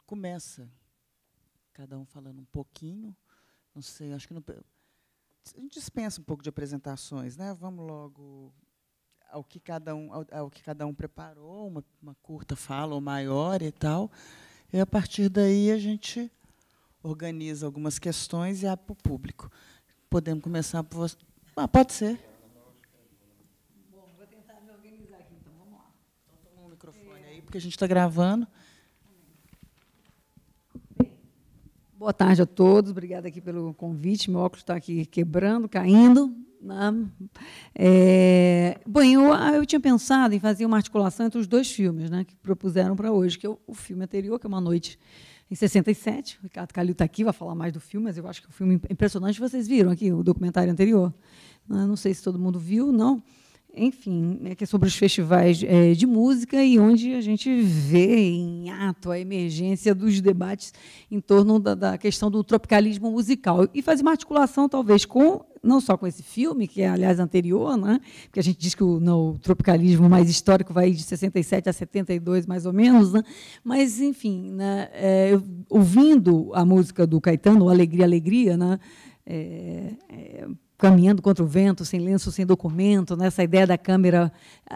começa, cada um falando um pouquinho. Não sei, acho que não, a gente dispensa um pouco de apresentações, né? Vamos logo ao que cada um preparou, uma curta fala ou maior e tal. E, a partir daí, a gente organiza algumas questões e abre para o público. Podemos começar por você. Pode ser. Bom, vou tentar me organizar aqui, então. Vamos lá. Então, toma o microfone aí, porque a gente está gravando. Boa tarde a todos. Obrigada aqui pelo convite. Meu óculos está aqui quebrando, caindo. Bom, eu tinha pensado em fazer uma articulação entre os dois filmes, né, que propuseram para hoje, que é o filme anterior, que é Uma Noite em 67. O Ricardo Calil está aqui, vai falar mais do filme, mas eu acho que o filme é impressionante. Vocês viram aqui o documentário anterior? Não sei se todo mundo viu, não. Enfim, que é sobre os festivais de música e onde a gente vê em ato a emergência dos debates em torno da questão do tropicalismo musical. E fazer uma articulação, talvez, não só com esse filme, que é, aliás, anterior, né? Porque a gente diz que o tropicalismo mais histórico vai de 67 a 72, mais ou menos, né? Mas, enfim, né, ouvindo a música do Caetano, Alegria, Alegria, né? Caminhando contra o vento, sem lenço, sem documento, nessa ideia da câmera,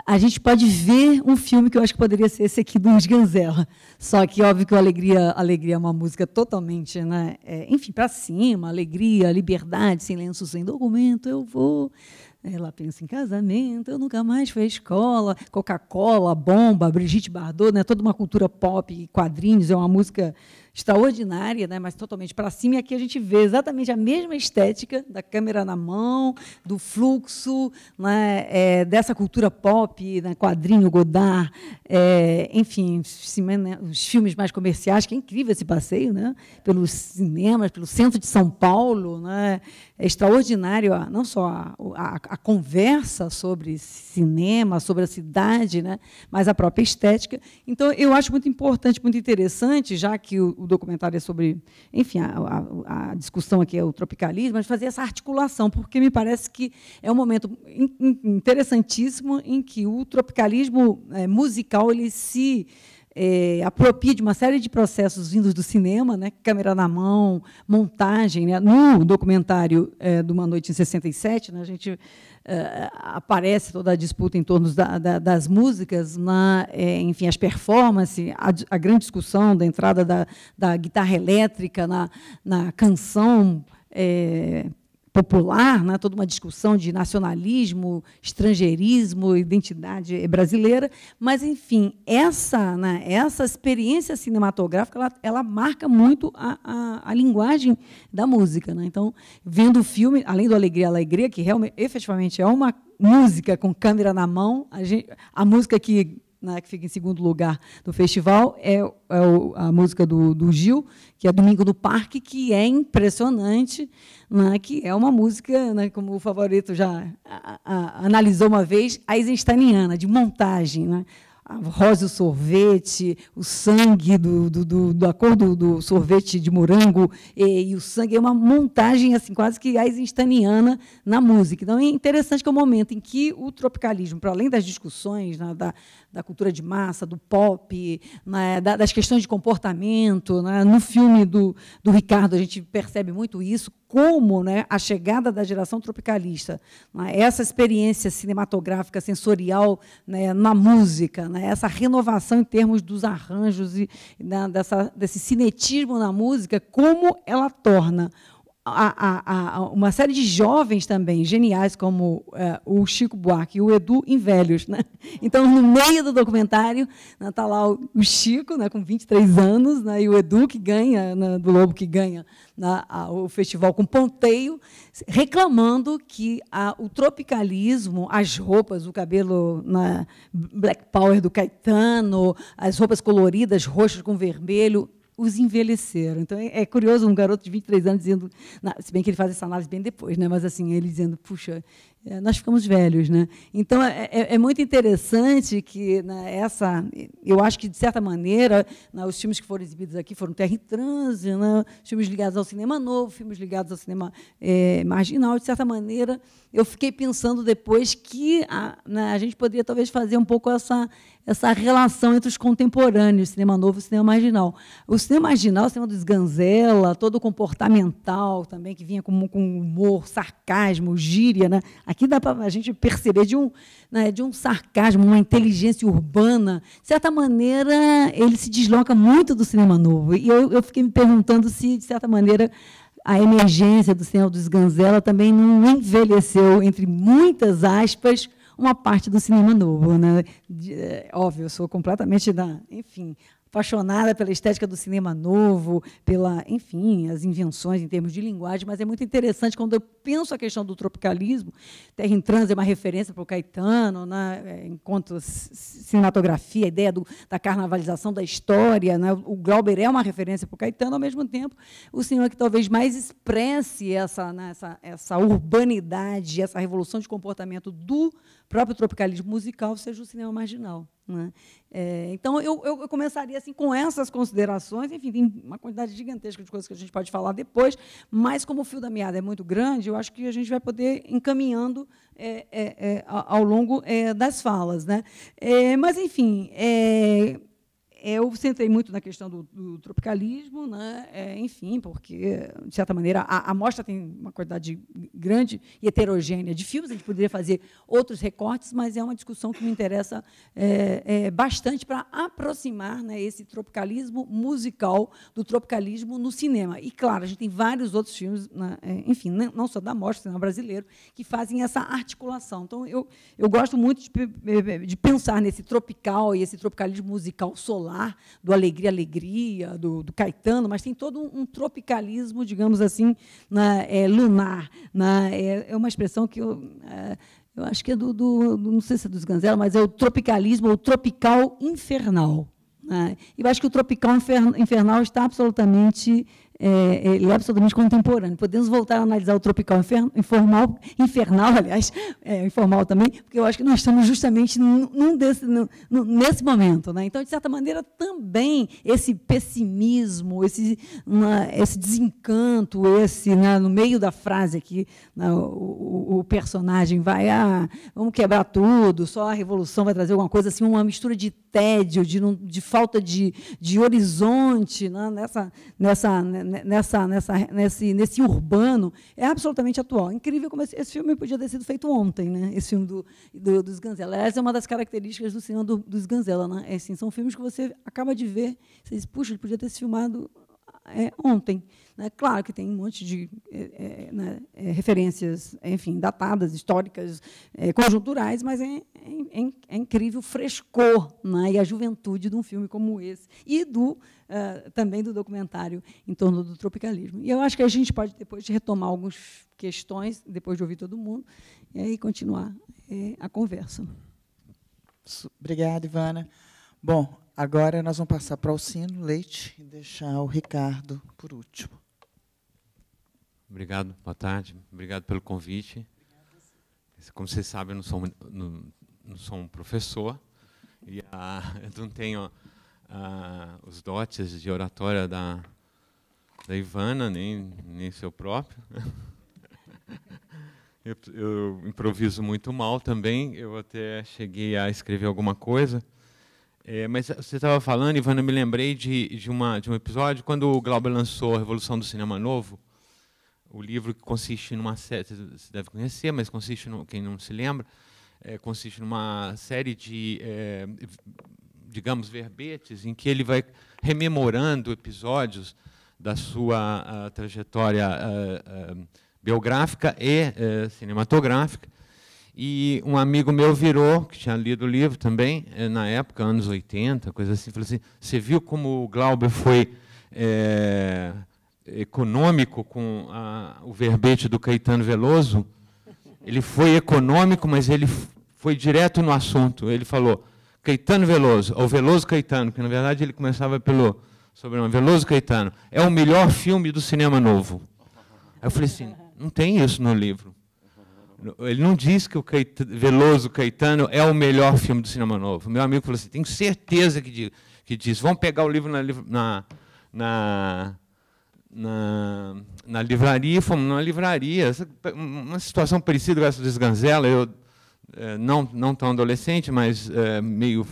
a gente pode ver um filme que eu acho que poderia ser esse aqui do Sganzella. Só que, óbvio, que o Alegria é uma música totalmente, né, enfim, para cima, alegria, liberdade, sem lenço, sem documento, eu vou... Ela pensa em casamento, eu nunca mais fui à escola, Coca-Cola, Bomba, Brigitte Bardot, né, toda uma cultura pop, quadrinhos, é uma música extraordinária, né, mas totalmente para cima, e aqui a gente vê exatamente a mesma estética da câmera na mão, do fluxo, né, dessa cultura pop, né, quadrinho, Godard, enfim, os filmes mais comerciais, que é incrível esse passeio, né, pelos cinemas, pelo centro de São Paulo, né, é extraordinário, não só a conversa sobre cinema, sobre a cidade, né, mas a própria estética. Então, eu acho muito importante, muito interessante, já que o documentário é sobre, enfim, a discussão aqui é o tropicalismo, mas fazer essa articulação, porque me parece que é um momento interessantíssimo em que o tropicalismo musical ele se apropria de uma série de processos vindos do cinema, né, câmera na mão, montagem, né, no documentário de Uma Noite em 67, né, a gente aparece toda a disputa em torno das músicas, enfim, as performances, a grande discussão da entrada da guitarra elétrica na canção popular, né, toda uma discussão de nacionalismo, estrangeirismo, identidade brasileira, mas, enfim, essa experiência cinematográfica ela marca muito a linguagem da música, né? Então, vendo o filme, além do Alegria, Alegria, que realmente, efetivamente é uma música com câmera na mão, a música que fica em segundo lugar do festival, a música do Gil, que é Domingo no Parque, que é impressionante, né, que é uma música, né, como o Favorito já analisou uma vez, eisensteiniana, de montagem, né? A rosa e o sorvete, o sangue da cor do sorvete de morango e o sangue é uma montagem assim quase que eisensteiniana na música. Então é interessante que é o momento em que o tropicalismo, para além das discussões, né, da cultura de massa, do pop, né, das questões de comportamento, né, no filme do Ricardo a gente percebe muito isso, como, né, a chegada da geração tropicalista, né, essa experiência cinematográfica, sensorial, né, na música, né, essa renovação em termos dos arranjos e desse cinetismo na música, como ela torna uma série de jovens também geniais, como o Chico Buarque e o Edu, em velhos, né? Então, no meio do documentário, está lá o Chico, né, com 23 anos, né, e o Edu, que ganha, né, do Lobo, que ganha o festival com ponteio, reclamando que o tropicalismo, as roupas, o cabelo na Black Power do Caetano, as roupas coloridas, roxas com vermelho, os envelheceram. Então, é curioso um garoto de 23 anos dizendo, se bem que ele faz essa análise bem depois, né? Mas assim, ele dizendo, puxa, nós ficamos velhos, né? Então é muito interessante que, né, eu acho que de certa maneira, né, os filmes que foram exibidos aqui foram Terra em Transe, né, filmes ligados ao cinema novo, filmes ligados ao cinema marginal. De certa maneira, eu fiquei pensando depois que né, a gente poderia talvez fazer um pouco essa relação entre os contemporâneos, cinema novo e cinema marginal. O cinema marginal, o cinema dos Sganzella, todo o comportamental também, que vinha com humor, sarcasmo, gíria, né? Aqui dá para a gente perceber de um sarcasmo, uma inteligência urbana. De certa maneira, ele se desloca muito do cinema novo. E eu fiquei me perguntando se, de certa maneira, a emergência do cinema dos Sganzella também não envelheceu, entre muitas aspas, uma parte do cinema novo, né? Óbvio, eu sou completamente enfim, apaixonada pela estética do cinema novo, enfim, as invenções em termos de linguagem, mas é muito interessante quando eu penso a questão do tropicalismo. Terra em Transe é uma referência para o Caetano, né, enquanto cinematografia, a ideia da carnavalização da história, né, o Glauber é uma referência para o Caetano, ao mesmo tempo, o cinema que talvez mais expresse essa urbanidade, essa revolução de comportamento do próprio tropicalismo musical seja o cinema marginal, né? Então, eu começaria assim, com essas considerações. Enfim, tem uma quantidade gigantesca de coisas que a gente pode falar depois, mas, como o fio da meada é muito grande, eu acho que a gente vai poder ir encaminhando ao longo das falas, né? Mas, enfim, eu centrei muito na questão do tropicalismo, né? Enfim, porque, de certa maneira, a mostra tem uma quantidade grande e heterogênea de filmes. A gente poderia fazer outros recortes, mas é uma discussão que me interessa bastante para aproximar, né, esse tropicalismo musical do tropicalismo no cinema. E, claro, a gente tem vários outros filmes, né, enfim, não só da mostra, cinema brasileiro, que fazem essa articulação. Então, eu gosto muito de pensar nesse tropical e esse tropicalismo musical solar, do Alegria, Alegria, do Caetano, mas tem todo um tropicalismo, digamos assim, lunar. É uma expressão que eu acho que é não sei se é dos Sganzella, mas é o tropicalismo, ou tropical infernal, né? E eu acho que o tropical infernal está absolutamente... ele é absolutamente contemporâneo. Podemos voltar a analisar o tropical infernal, aliás, informal também, porque eu acho que nós estamos justamente nesse momento, né? Então, de certa maneira, também esse pessimismo, esse desencanto, né, no meio da frase aqui, né, o personagem vai, vamos quebrar tudo, só a revolução vai trazer alguma coisa, assim, uma mistura de tédio, de falta de horizonte, né, nesse urbano, é absolutamente atual. Incrível como esse filme podia ter sido feito ontem, né? Esse filme dos Sganzella. Essa é uma das características do cinema dos Sganzella, né? Assim, são filmes que você acaba de ver, você diz, puxa, ele podia ter se filmado ontem, né? Claro que tem um monte de referências, enfim, datadas, históricas, conjunturais, mas é incrível o frescor, né, e a juventude de um filme como esse, e também do documentário em torno do tropicalismo. E eu acho que a gente pode depois retomar algumas questões, depois de ouvir todo mundo, e aí continuar a conversa. Obrigada, Ivana. Bom, agora nós vamos passar para o Alcino Leite e deixar o Ricardo por último. Obrigado, boa tarde. Obrigado pelo convite. Como vocês sabem, eu não sou um professor, e eu não tenho os dotes de oratória da Ivana, nem seu próprio. Eu improviso muito mal também, eu até cheguei a escrever alguma coisa. Mas você estava falando, Ivana, eu me lembrei de um episódio, quando o Glauber lançou a Revolução do Cinema Novo, o livro que consiste numa série, você deve conhecer, mas consiste, quem não se lembra, consiste numa série de, digamos, verbetes, em que ele vai rememorando episódios da sua trajetória biográfica e cinematográfica. E um amigo meu virou, que tinha lido o livro também, na época, anos 80, coisa assim, falou assim, você viu como o Glauber foi econômico com o verbete do Caetano Veloso? Ele foi econômico, mas ele foi direto no assunto. Ele falou, Caetano Veloso, ou Veloso Caetano, que na verdade ele começava pelo sobrenome, Veloso Caetano, é o melhor filme do cinema novo. Aí eu falei assim, não tem isso no livro. Ele não diz que o Veloso Caetano é o melhor filme do cinema novo. O meu amigo falou assim, tenho certeza que diz. Vamos pegar o livro na livraria, fomos numa livraria. Uma situação parecida com essa do Sganzella, eu não tão adolescente, mas meio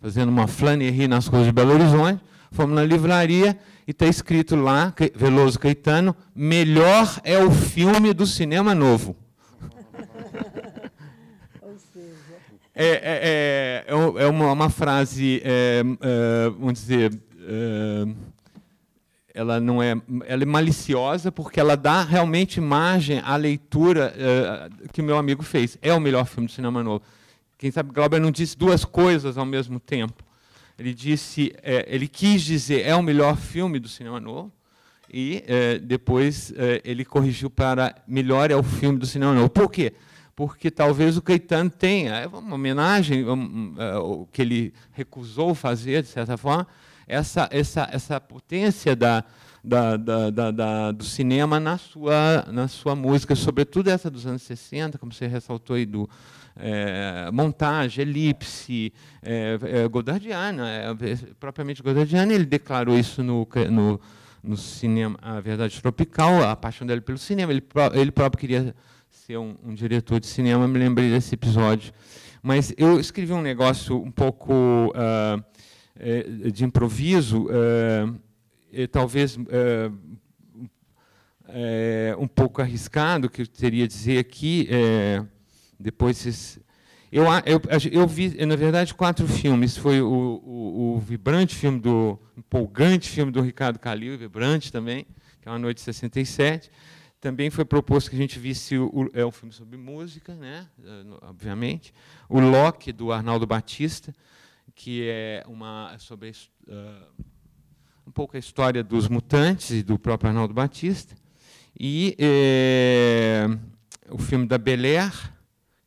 fazendo uma flanerie nas ruas de Belo Horizonte. Fomos na livraria e está escrito lá, Veloso Caetano, melhor é o filme do cinema novo. É uma frase, vamos dizer, ela não é, ela é maliciosa porque ela dá realmente margem à leitura que o meu amigo fez. É o melhor filme do cinema novo. Quem sabe Glauber não disse duas coisas ao mesmo tempo. Ele disse, ele quis dizer é o melhor filme do cinema novo e depois ele corrigiu para melhor é o filme do cinema novo. Por quê? Porque talvez o Caetano tenha uma homenagem o que ele recusou fazer, de certa forma, essa potência do cinema na sua música, sobretudo essa dos anos 60, como você ressaltou aí, do montagem, elipse, godardiana, propriamente godardiana. Ele declarou isso no cinema A Verdade Tropical, a paixão dele pelo cinema. Ele próprio queria ser um diretor de cinema, me lembrei desse episódio. Mas eu escrevi um negócio um pouco de improviso, talvez um pouco arriscado, que eu teria a dizer aqui. Depois eu vi, na verdade, 4 filmes. Foi o vibrante filme empolgante filme do Ricardo Calil, vibrante também, que é Uma Noite de 67. Também foi proposto que a gente visse um filme sobre música, né, obviamente. O Locke, do Arnaldo Batista, que é sobre um pouco a história dos Mutantes e do próprio Arnaldo Batista. E o filme da Bel Air,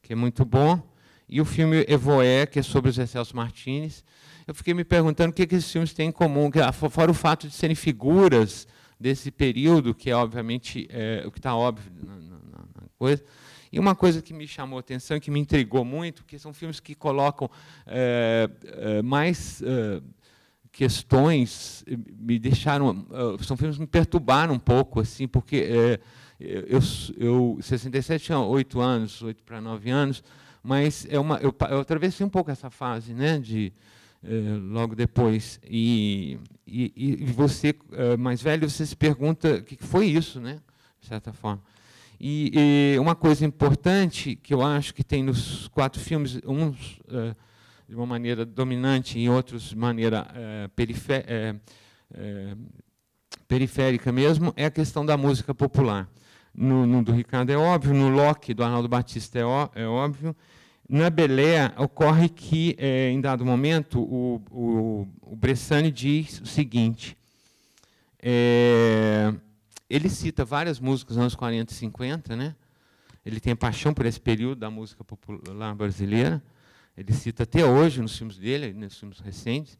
que é muito bom, e o filme Evoé, que é sobre o Zé Celso Martins. Eu fiquei me perguntando o que esses filmes têm em comum, fora o fato de serem figuras desse período, que é, obviamente, o que está óbvio na coisa. E uma coisa que me chamou a atenção, que me intrigou muito, que são filmes que colocam mais questões, me deixaram... são filmes que me perturbaram um pouco, assim, porque eu 67 tinha 8 anos, 8 para 9 anos, mas eu atravessei um pouco essa fase, né, logo depois. E você, mais velho, você se pergunta o que foi isso, né, de certa forma. E uma coisa importante que eu acho que tem nos 4 filmes, uns de uma maneira dominante e outros de maneira periférica mesmo, é a questão da música popular. No do Ricardo é óbvio, no Locke, do Arnaldo Batista, é óbvio. Na Bel Air, ocorre que, em dado momento, o Bressani diz o seguinte, ele cita várias músicas dos anos 40 e 50, né? Ele tem paixão por esse período da música popular brasileira, ele cita até hoje nos filmes dele, nos filmes recentes.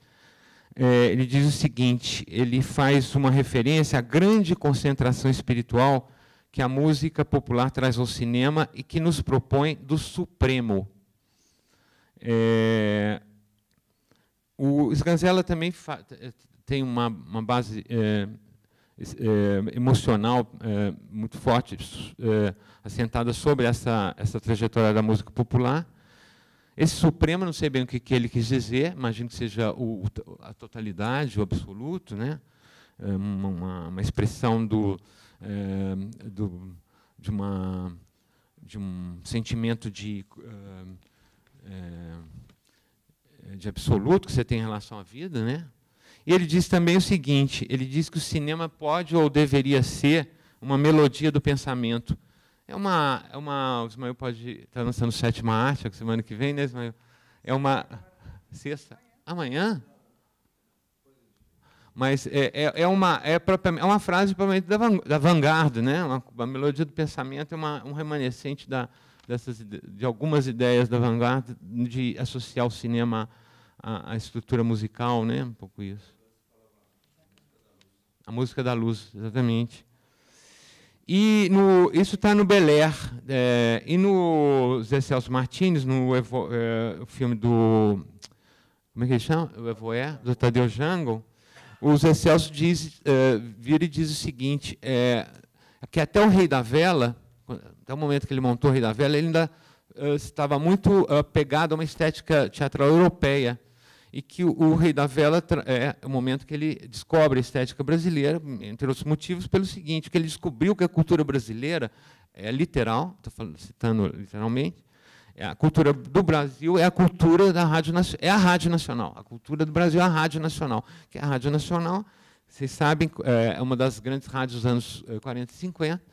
Ele diz o seguinte, ele faz uma referência à grande concentração espiritual que a música popular traz ao cinema e que nos propõe do supremo. O Sganzella também tem uma base emocional muito forte, assentada sobre essa trajetória da música popular. Esse supremo, não sei bem o que ele quis dizer, imagino que seja a totalidade, o absoluto, né? Uma expressão de um sentimento de absoluto que você tem em relação à vida, né? E ele diz também o seguinte, ele diz que o cinema pode ou deveria ser uma melodia do pensamento. O Ismael pode estar lançando 7ª Arte, a semana que vem, né, Ismael? É uma sexta? Amanhã? Mas é uma frase provavelmente da vanguarda, né? Uma melodia do pensamento é um remanescente de algumas ideias da vanguarda de associar o cinema à estrutura musical, né? Um pouco isso. A música da luz, exatamente. E isso está no Bel Air. E no Zé Celso Martins, no o filme do... Como é que ele chama? O Evoé, do Tadeu Jango, o Zé Celso vira e diz o seguinte, que até o Rei da Vela, até o momento que ele montou o Rei da Vela, ele ainda estava muito pegado a uma estética teatral europeia, e que o Rei da Vela é o momento que ele descobre a estética brasileira, entre outros motivos, pelo seguinte, que ele descobriu que a cultura brasileira é literal, estou citando literalmente, a cultura do Brasil é a cultura da Rádio Nacional. A cultura do Brasil é a Rádio Nacional, que a Rádio Nacional, vocês sabem, é uma das grandes rádios dos anos 40 e 50.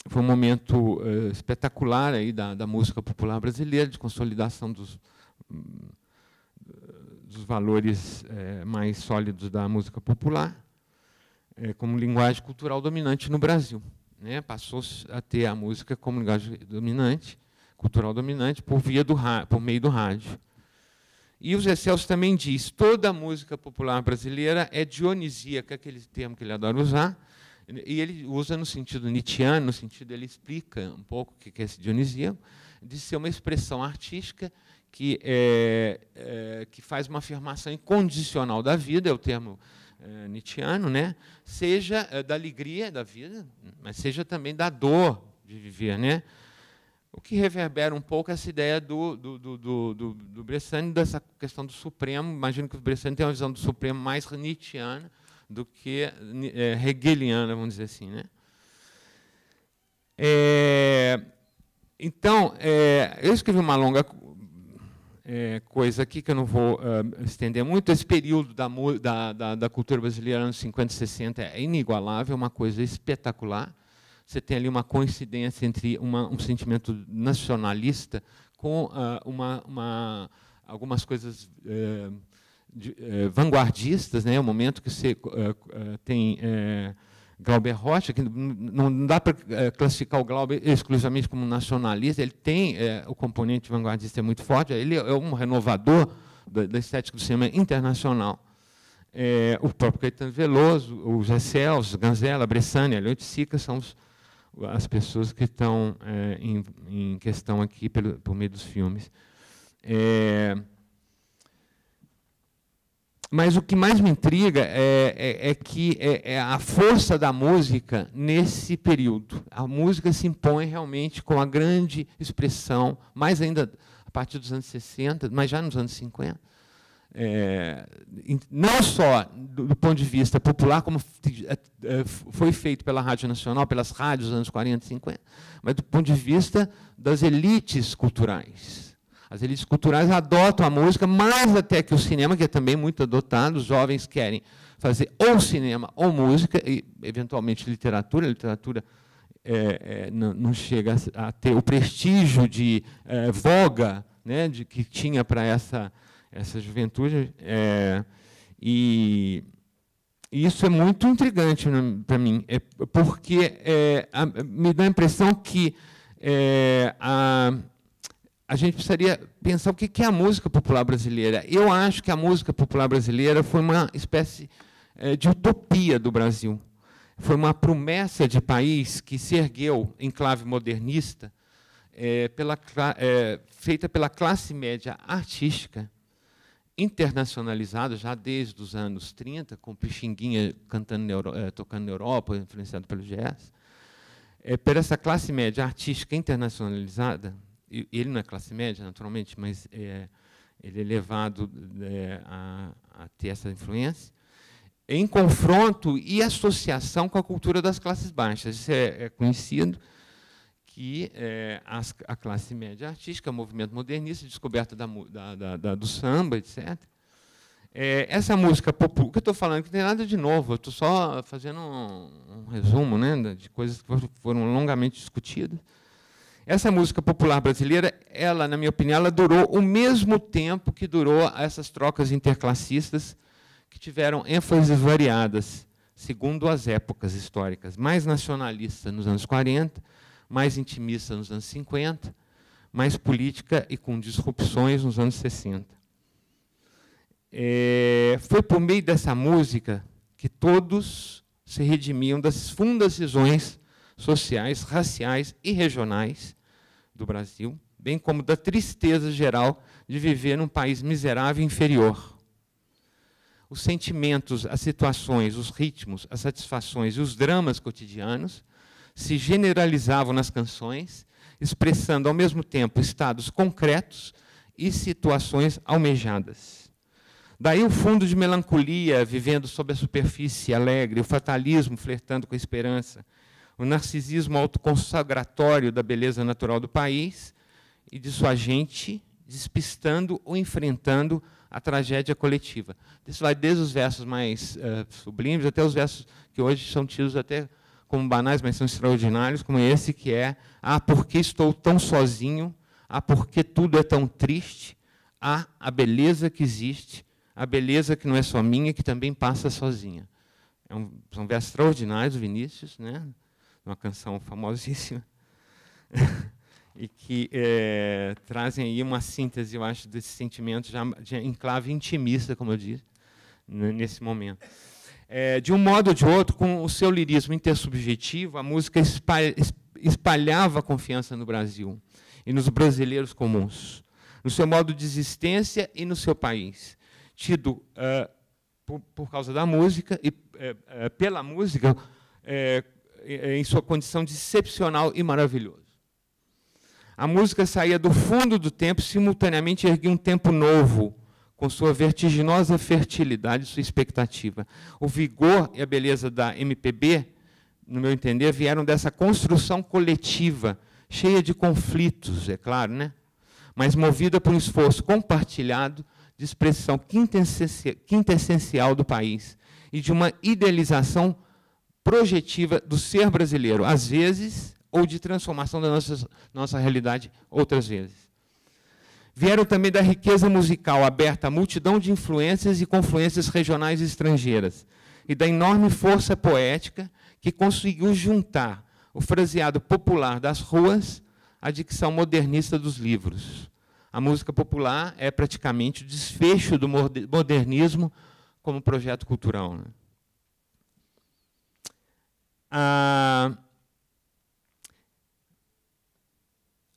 Foi um momento espetacular aí da música popular brasileira, de consolidação dos valores mais sólidos da música popular, como linguagem cultural dominante no Brasil. Né? Passou-se a ter a música como linguagem dominante, cultural dominante, por meio do rádio. E o Zé Celso também diz, toda a música popular brasileira é dionisíaca, aquele termo que ele adora usar, e ele usa no sentido nietzschiano, no sentido, ele explica um pouco o que é esse dionisíaco, de ser uma expressão artística que faz uma afirmação incondicional da vida, é o termo nietzschiano, né? Seja da alegria da vida, mas seja também da dor de viver. Né? O que reverbera um pouco essa ideia do Bressani, dessa questão do Supremo. Imagino que o Bressani tem uma visão do Supremo mais nietzschiana do que hegeliana, vamos dizer assim. Né? Então, eu escrevi uma longa coisa aqui que eu não vou estender muito. Esse período da cultura brasileira, anos 50 e 60, é inigualável, uma coisa espetacular. Você tem ali uma coincidência entre um sentimento nacionalista com algumas coisas vanguardistas, né? O momento que você tem Glauber Rocha, que não dá para classificar o Glauber exclusivamente como nacionalista, ele tem o componente vanguardista muito forte, ele é um renovador da estética do cinema internacional. O próprio Caetano Veloso, o Zé Celso, Ganzella, Bressani, Leão de Sica são as pessoas que estão em questão aqui por meio dos filmes. Mas o que mais me intriga é a força da música nesse período. A música se impõe realmente com a grande expressão, mais ainda a partir dos anos 60, mas já nos anos 50. Não só do ponto de vista popular, como foi feito pela Rádio Nacional, pelas rádios dos anos 40 e 50, mas do ponto de vista das elites culturais. As elites culturais adotam a música, mais até que o cinema, que é também muito adotado. Os jovens querem fazer ou cinema ou música, e, eventualmente, literatura. A literatura não chega a ter o prestígio de voga, né, que tinha para essa juventude. E isso é muito intrigante para mim, porque me dá a impressão que a gente precisaria pensar o que é a música popular brasileira. Eu acho que a música popular brasileira foi uma espécie de utopia do Brasil. Foi uma promessa de país que se ergueu em clave modernista, feita pela classe média artística, internacionalizada já desde os anos 30, com Pixinguinha tocando na Europa, influenciado pelo jazz. Por essa classe média artística internacionalizada, ele não é classe média, naturalmente, mas ele é levado a ter essa influência, em confronto e associação com a cultura das classes baixas. Isso é conhecido, que a classe média artística, o movimento modernista, descoberta do samba, etc. Essa música popular, o que eu estou falando, que não tem nada de novo, eu estou só fazendo um resumo, né, de coisas que foram longamente discutidas. Essa música popular brasileira, ela, na minha opinião, ela durou o mesmo tempo que durou essas trocas interclassistas, que tiveram ênfases variadas, segundo as épocas históricas. Mais nacionalista nos anos 40, mais intimista nos anos 50, mais política e com disrupções nos anos 60. Foi por meio dessa música que todos se redimiam das fundas cisões sociais, raciais e regionais do Brasil, bem como da tristeza geral de viver num país miserável e inferior. Os sentimentos, as situações, os ritmos, as satisfações e os dramas cotidianos se generalizavam nas canções, expressando ao mesmo tempo estados concretos e situações almejadas. Daí o fundo de melancolia, vivendo sob a superfície alegre, o fatalismo flertando com a esperança, o narcisismo autoconsagratório da beleza natural do país e de sua gente, despistando ou enfrentando a tragédia coletiva. Isso vai desde os versos mais sublimes até os versos que hoje são tidos até como banais, mas são extraordinários, como esse que é: ah, por que estou tão sozinho? Ah, por que tudo é tão triste? Ah, a beleza que existe, a beleza que não é só minha, que também passa sozinha. São versos extraordinários do Vinícius, né? Uma canção famosíssima, e que trazem aí uma síntese, eu acho, desse sentimento já de enclave intimista, como eu disse, nesse momento. De um modo ou de outro, com o seu lirismo intersubjetivo, a música espalhava a confiança no Brasil e nos brasileiros comuns, no seu modo de existência e no seu país, tido por causa da música e pela música em sua condição de excepcional e maravilhoso. A música saía do fundo do tempo, simultaneamente erguia um tempo novo, com sua vertiginosa fertilidade e sua expectativa. O vigor e a beleza da MPB, no meu entender, vieram dessa construção coletiva, cheia de conflitos, é claro, né? Mas movida por um esforço compartilhado de expressão quintessencial do país e de uma idealização projetiva do ser brasileiro, às vezes, ou de transformação da nossa realidade, outras vezes. Vieram também da riqueza musical aberta à multidão de influências e confluências regionais e estrangeiras, e da enorme força poética que conseguiu juntar o fraseado popular das ruas à dicção modernista dos livros. A música popular é praticamente o desfecho do modernismo como projeto cultural, né?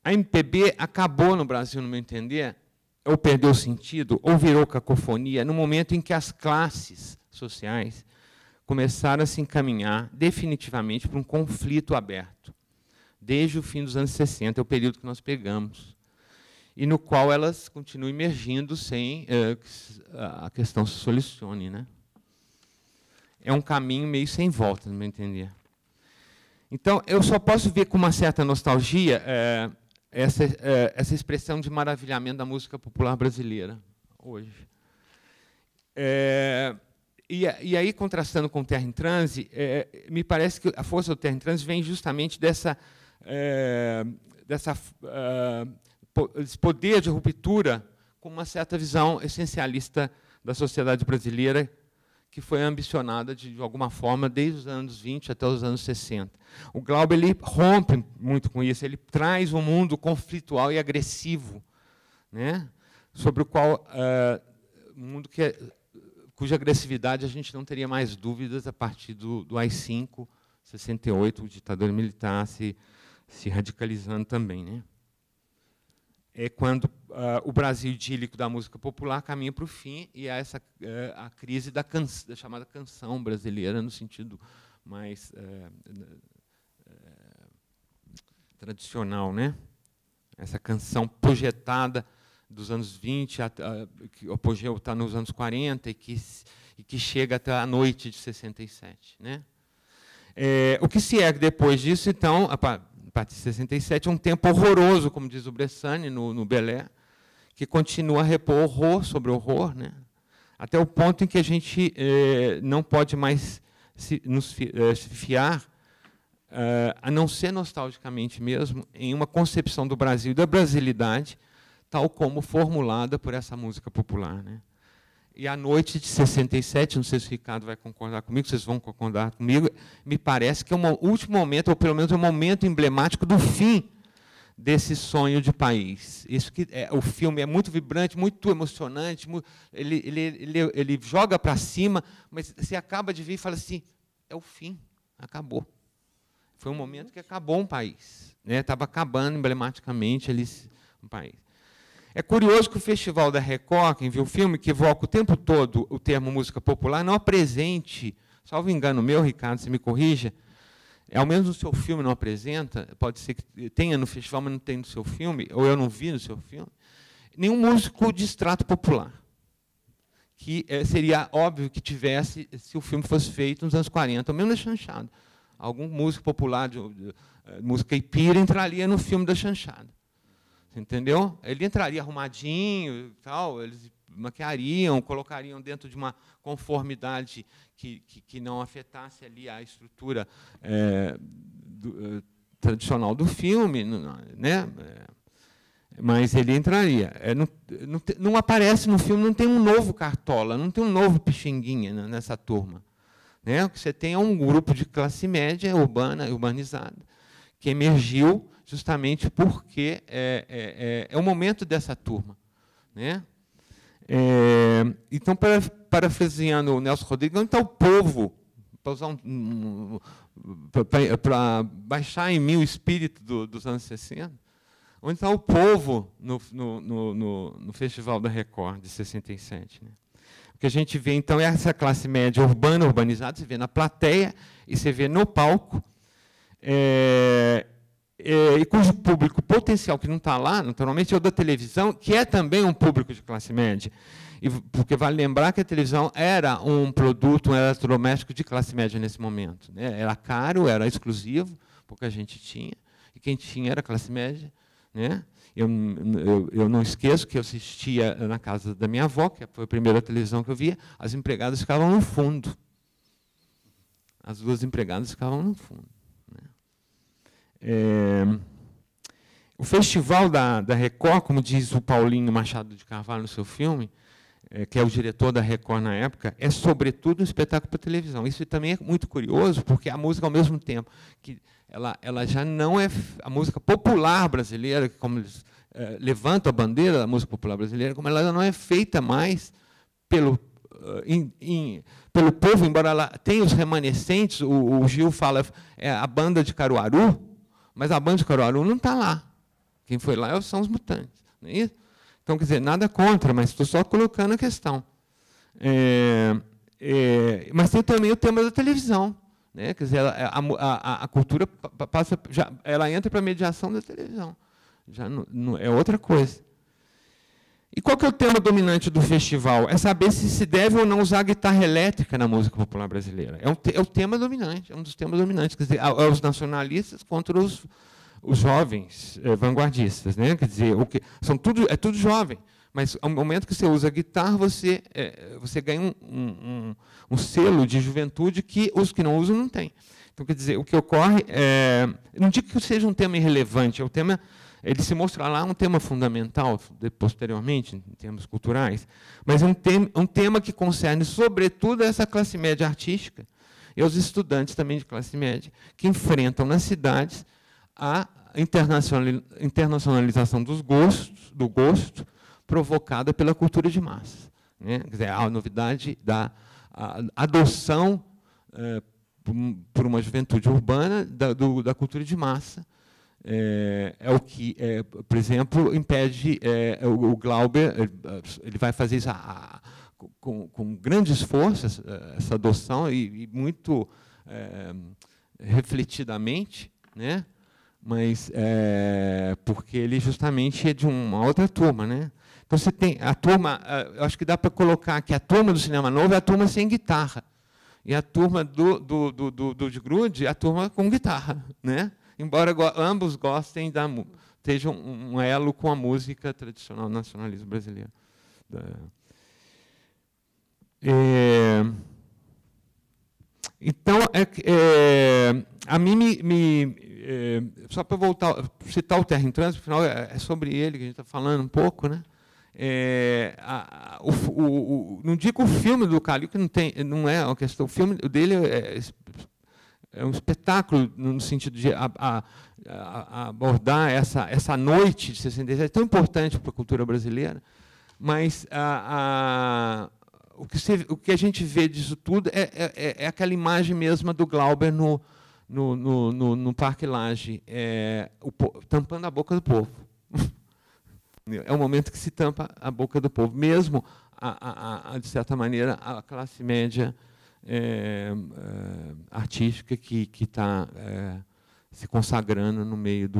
A MPB acabou no Brasil, no meu entender, ou perdeu sentido, ou virou cacofonia, no momento em que as classes sociais começaram a se encaminhar definitivamente para um conflito aberto, desde o fim dos anos 60, é o período que nós pegamos, e no qual elas continuam emergindo sem a questão se solucione, né? É um caminho meio sem volta, no meu entender. Então, eu só posso ver com uma certa nostalgia essa expressão de maravilhamento da música popular brasileira, hoje. E aí, contrastando com o Terra em Transe, me parece que a força do Terra em Transe vem justamente desse poder de ruptura com uma certa visão essencialista da sociedade brasileira, que foi ambicionada, de alguma forma, desde os anos 20 até os anos 60. O Glauber ele rompe muito com isso, ele traz um mundo conflitual e agressivo, né? Sobre o qual um mundo cuja agressividade a gente não teria mais dúvidas a partir do AI-5, 68, o ditador militar se radicalizando também, né? É quando o Brasil idílico da música popular caminha para o fim, e há a crise da chamada canção brasileira, no sentido mais tradicional, né? Essa canção projetada dos anos 20, que o apogeu está nos anos 40, e que chega até a noite de 67. Né? O que se ergue depois disso, então, a partir de 67, é um tempo horroroso, como diz o Bressani no Belé, que continua a repor horror sobre horror, né? Até o ponto em que a gente não pode mais se fiar, a não ser nostalgicamente mesmo, em uma concepção do Brasil e da brasilidade, tal como formulada por essa música popular, né? E a noite de 67, não sei se o Ricardo vai concordar comigo, vocês vão concordar comigo, me parece que é um último momento, ou pelo menos um momento emblemático do fim desse sonho de país. Isso que o filme é muito vibrante, muito emocionante, ele joga para cima, mas você acaba de ver e fala assim, é o fim, acabou. Foi um momento que acabou um país, né? Estava acabando emblematicamente ali um país. É curioso que o Festival da Record, quem viu o filme, que evoca o tempo todo o termo música popular, não apresente, salvo engano meu, Ricardo, se me corrija, ao menos no seu filme não apresenta, pode ser que tenha no festival, mas não tem no seu filme, ou eu não vi no seu filme, nenhum músico de extrato popular. Que seria óbvio que tivesse, se o filme fosse feito nos anos 40, ou mesmo na Chanchada. Algum músico popular, de música caipira, entraria no filme da Chanchada. Entendeu? Ele entraria arrumadinho, tal, eles maquiariam, colocariam dentro de uma conformidade que não afetasse ali a estrutura tradicional do filme, né? Mas ele entraria. Não aparece no filme, não tem um novo Cartola, não tem um novo Pixinguinha nessa turma. Né? O que você tem é um grupo de classe média urbana, urbanizada, que emergiu justamente porque é o momento dessa turma. Né? Então, parafraseando o Nelson Rodrigues, onde está o povo? Para baixar em mim o espírito dos anos 60, onde está o povo no Festival da Record, de 67. Né? O que a gente vê, então, é essa classe média urbana, urbanizada, você vê na plateia e você vê no palco, e cujo público potencial que não está lá, naturalmente, é o da televisão, que é também um público de classe média. Porque vale lembrar que a televisão era um produto, um eletrodoméstico de classe média nesse momento. Né? Era caro, era exclusivo, pouca gente tinha, e quem tinha era classe média. Né? Eu não esqueço que eu assistia na casa da minha avó, que foi a primeira televisão que eu via, as empregadas ficavam no fundo. As duas empregadas ficavam no fundo. Né? O Festival da Record, como diz o Paulinho Machado de Carvalho no seu filme, que é o diretor da Record na época, é, sobretudo, um espetáculo para televisão. Isso também é muito curioso, porque a música, ao mesmo tempo que ela já não é a música popular brasileira, como eles levantam a bandeira da música popular brasileira, como ela não é feita mais pelo povo, embora ela tenha os remanescentes. O Gil fala a banda de Caruaru, mas a banda de Caruaru não está lá. Quem foi lá são os Mutantes. Não é isso? Então, quer dizer, nada contra, mas estou só colocando a questão. Mas tem também o tema da televisão. Né? Quer dizer, a cultura passa, ela entra para a mediação da televisão. Já é outra coisa. E qual que é o tema dominante do festival? É saber se deve ou não usar a guitarra elétrica na música popular brasileira. É o tema dominante, é um dos temas dominantes. Quer dizer, os nacionalistas contra os jovens vanguardistas. Né? Quer dizer, é tudo jovem. Mas, ao momento que você usa a guitarra, você ganha um selo de juventude que os que não usam não têm. Então, quer dizer, o que ocorre não digo que seja um tema irrelevante, ele se mostra lá um tema fundamental, posteriormente, em termos culturais, mas é um tema que concerne, sobretudo, essa classe média artística e os estudantes também de classe média, que enfrentam nas cidades a internacionalização do gosto, provocada pela cultura de massa. Né? Quer dizer, a novidade da adoção por uma juventude urbana da cultura de massa. É o que, por exemplo, impede o Glauber, ele vai fazer isso com grande esforço, essa adoção, e muito refletidamente, né? Mas porque ele justamente é de uma outra turma. Né? Então, você tem a turma, eu acho que dá para colocar que a turma do Cinema Novo é a turma sem guitarra, e a turma do de Grude é a turma com guitarra. Né? Embora ambos gostem, estejam um elo com a música tradicional do nacionalismo brasileiro. Então, a mim só para voltar, citar o Terra em Trânsito, afinal é sobre ele que a gente está falando um pouco, né? Não digo o filme do Calil, que não é uma questão. O filme dele é um espetáculo no sentido de abordar essa noite de 67, tão importante para a cultura brasileira, mas o que a gente vê disso tudo é aquela imagem mesma do Glauber no Parque Lage, tampando a boca do povo. É o momento que se tampa a boca do povo, mesmo, de certa maneira, a classe média artística que está se consagrando no meio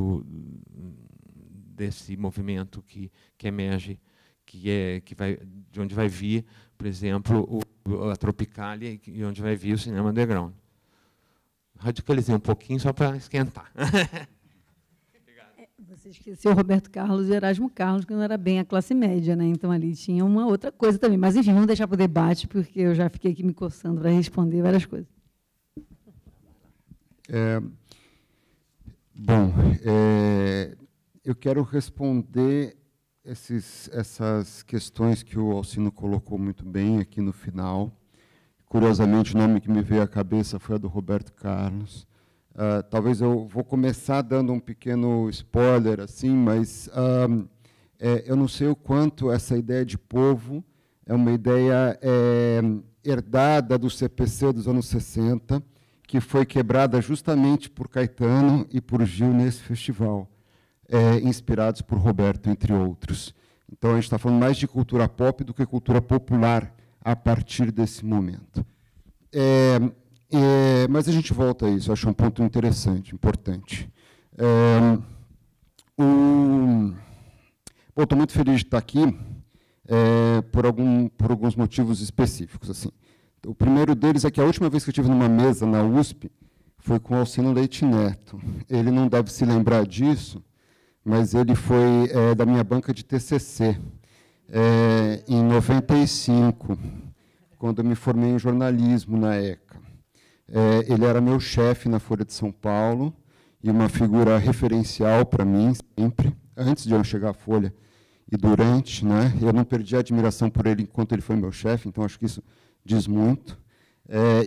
desse movimento que emerge, de onde vai vir, por exemplo, a Tropicália, e onde vai vir o cinema underground. Radicalizei um pouquinho só para esquentar. Você esqueceu o Roberto Carlos e Erasmo Carlos, que não era bem a classe média, né? Então ali tinha uma outra coisa também. Mas, enfim, vamos deixar para o debate, porque eu já fiquei aqui me coçando para responder várias coisas. Eu quero responder essas questões que o Alcino colocou muito bem aqui no final. Curiosamente, o nome que me veio à cabeça foi a do Roberto Carlos. Talvez eu vou começar dando um pequeno spoiler, assim, mas eu não sei o quanto essa ideia de povo é uma ideia herdada do CPC dos anos 60, que foi quebrada justamente por Caetano e por Gil nesse festival, inspirados por Roberto, entre outros. Então, a gente está falando mais de cultura pop do que cultura popular a partir desse momento. Mas a gente volta a isso, eu acho um ponto interessante, importante. Estou muito feliz de estar aqui por alguns motivos específicos. Assim. O primeiro deles é que a última vez que eu estive numa mesa na USP foi com o Alcino Leite Neto. Ele não deve se lembrar disso, mas ele foi da minha banca de TCC, em 95, quando eu me formei em jornalismo na ECA. Ele era meu chefe na Folha de São Paulo e uma figura referencial para mim, sempre, antes de eu chegar à Folha e durante. Né? Eu não perdi a admiração por ele enquanto ele foi meu chefe, então acho que isso diz muito.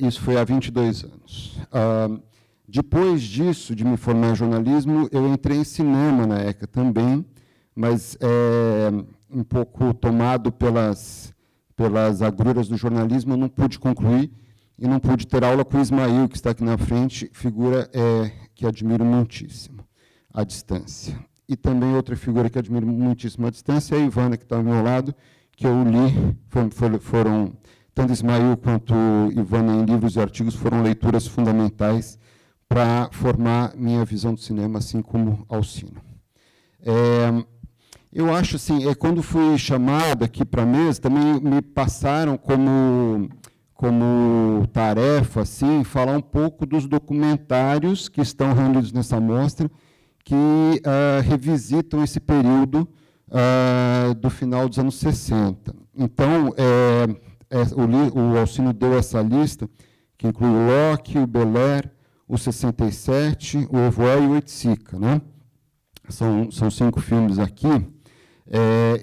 Isso foi há 22 anos. Depois disso, de me formar em jornalismo, eu entrei em cinema na ECA também, mas um pouco tomado pelas agruras do jornalismo, eu não pude concluir e não pude ter aula com o Ismael, que está aqui na frente, figura que admiro muitíssimo à distância. E também outra figura que admiro muitíssimo à distância é a Ivana, que está ao meu lado, que eu li, foram tanto Ismael quanto Ivana, em livros e artigos, foram leituras fundamentais para formar minha visão do cinema, assim como Alcino. Eu acho assim, quando fui chamado aqui para a mesa, também me passaram como tarefa assim, falar um pouco dos documentários que estão reunidos nessa mostra, que revisitam esse período do final dos anos 60. Então, o Alcino deu essa lista, que inclui o Locke, o Belair, o 67, o Ovoé e o Oiticica. Né? São 5 filmes aqui.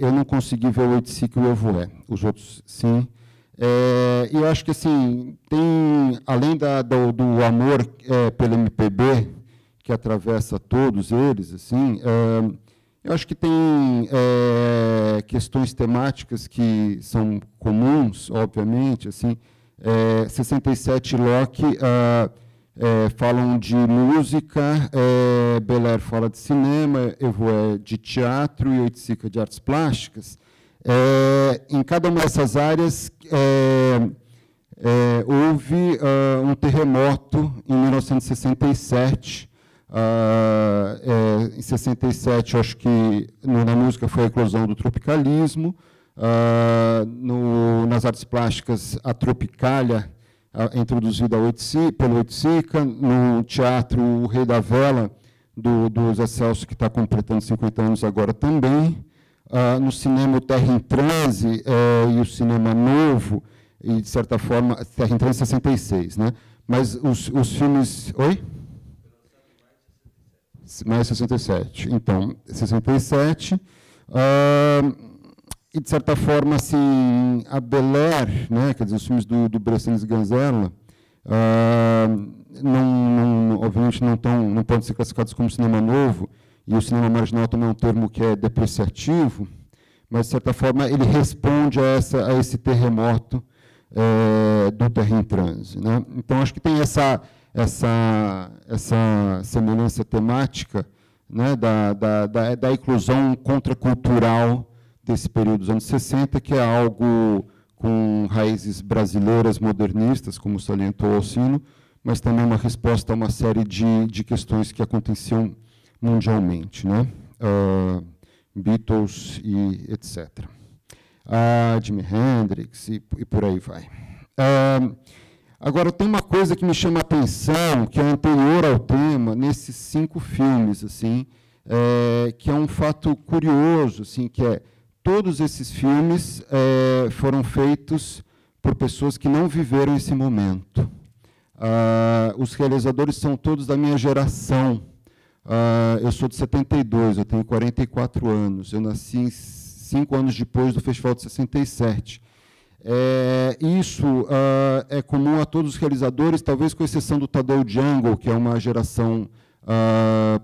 Eu não consegui ver o Oiticica e o Ovoé, os outros sim. E eu acho que, assim, tem, além do amor pelo MPB, que atravessa todos eles, assim, eu acho que tem questões temáticas que são comuns, obviamente. Assim, 67 e Locke falam de música, Belair fala de cinema, Evoé de teatro e Oiticica de artes plásticas. Em cada uma dessas áreas houve um terremoto em 1967. Em 67, acho que na música foi a eclosão do tropicalismo. Nas artes plásticas, a Tropicália, introduzida pelo Oiticica. No teatro, o Rei da Vela, do Zé Celso, que está completando 50 anos agora também. No cinema, o Terra em Transe e o cinema novo, e, de certa forma, Terra em Transe 66. Né? Mas os filmes... Oi? Mais 67. Então, 67. E, de certa forma, assim, a Belair, né, quer dizer, os filmes do Bressens e Ganzella, obviamente não podem ser classificados como cinema novo, e o cinema marginal também é um termo que é depreciativo, mas, de certa forma, ele responde a esse terremoto do Terra em Transe, né? Então, acho que tem essa semelhança temática, né, da inclusão contracultural desse período dos anos 60, que é algo com raízes brasileiras modernistas, como salientou Alcino, mas também uma resposta a uma série de questões que aconteciam mundialmente, né? Beatles e etc. Jimi Hendrix e por aí vai. Agora, tem uma coisa que me chama a atenção, que é anterior ao tema, nesses 5 filmes, assim, que é um fato curioso, assim, que é todos esses filmes foram feitos por pessoas que não viveram esse momento. Os realizadores são todos da minha geração. Eu sou de 72, eu tenho 44 anos. Eu nasci 5 anos depois do Festival de 67. Isso é comum a todos os realizadores, talvez com exceção do Tadeu Jungle, que é uma geração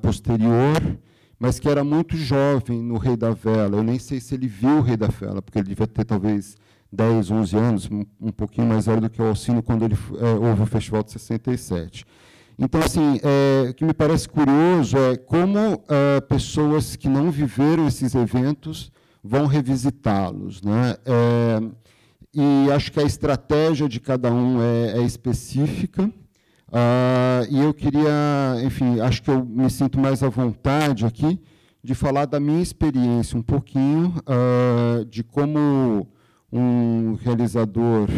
posterior, mas que era muito jovem no Rei da Vela. Eu nem sei se ele viu o Rei da Vela, porque ele devia ter talvez 10, 11 anos, um pouquinho mais velho do que o Alcino, quando ele houve o Festival de 67. Então, assim, o que me parece curioso é como pessoas que não viveram esses eventos vão revisitá-los, né? E acho que a estratégia de cada um é específica. E eu queria, enfim, acho que eu me sinto mais à vontade aqui de falar da minha experiência um pouquinho, de como um realizador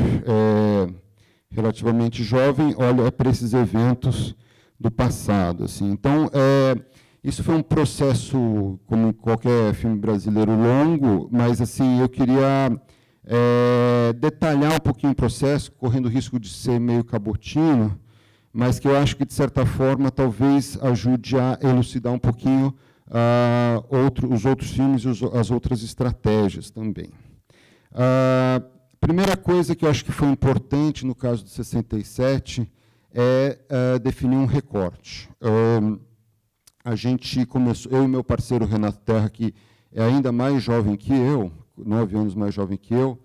relativamente jovem olha para esses eventos do passado. Assim. Então, isso foi um processo, como qualquer filme brasileiro, longo, mas assim eu queria detalhar um pouquinho o processo, correndo o risco de ser meio cabotino, mas que eu acho que, de certa forma, talvez ajude a elucidar um pouquinho os outros filmes e as outras estratégias também. Primeira coisa que eu acho que foi importante no caso do 67 é definir um recorte. A gente começou, eu e meu parceiro Renato Terra, que é ainda mais jovem que eu, 9 anos mais jovem que eu,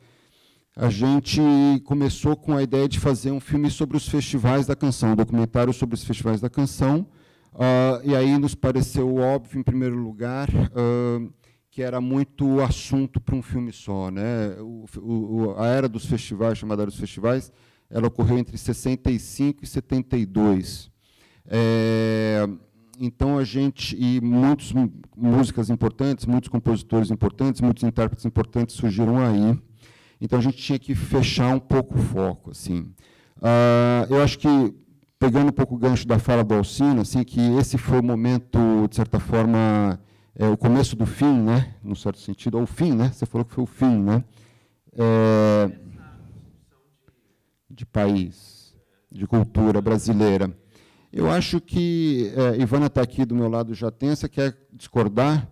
a gente começou com a ideia de fazer um filme sobre os festivais da canção, um documentário sobre os festivais da canção, e aí nos pareceu óbvio, em primeiro lugar, que era muito assunto para um filme só, né? A era dos festivais, chamada Era dos Festivais, ela ocorreu entre 65 e 72. Então, a gente, e muitas músicas importantes, muitos compositores importantes, muitos intérpretes importantes surgiram aí. Então, a gente tinha que fechar um pouco o foco. Assim. Eu acho que, pegando um pouco o gancho da fala do Alcino, assim, que esse foi o momento, de certa forma, o começo do fim, né? Num certo sentido, ou o fim, né? Você falou que foi o fim, né? De país, de cultura brasileira. Eu acho que Ivana está aqui do meu lado já tensa, quer discordar?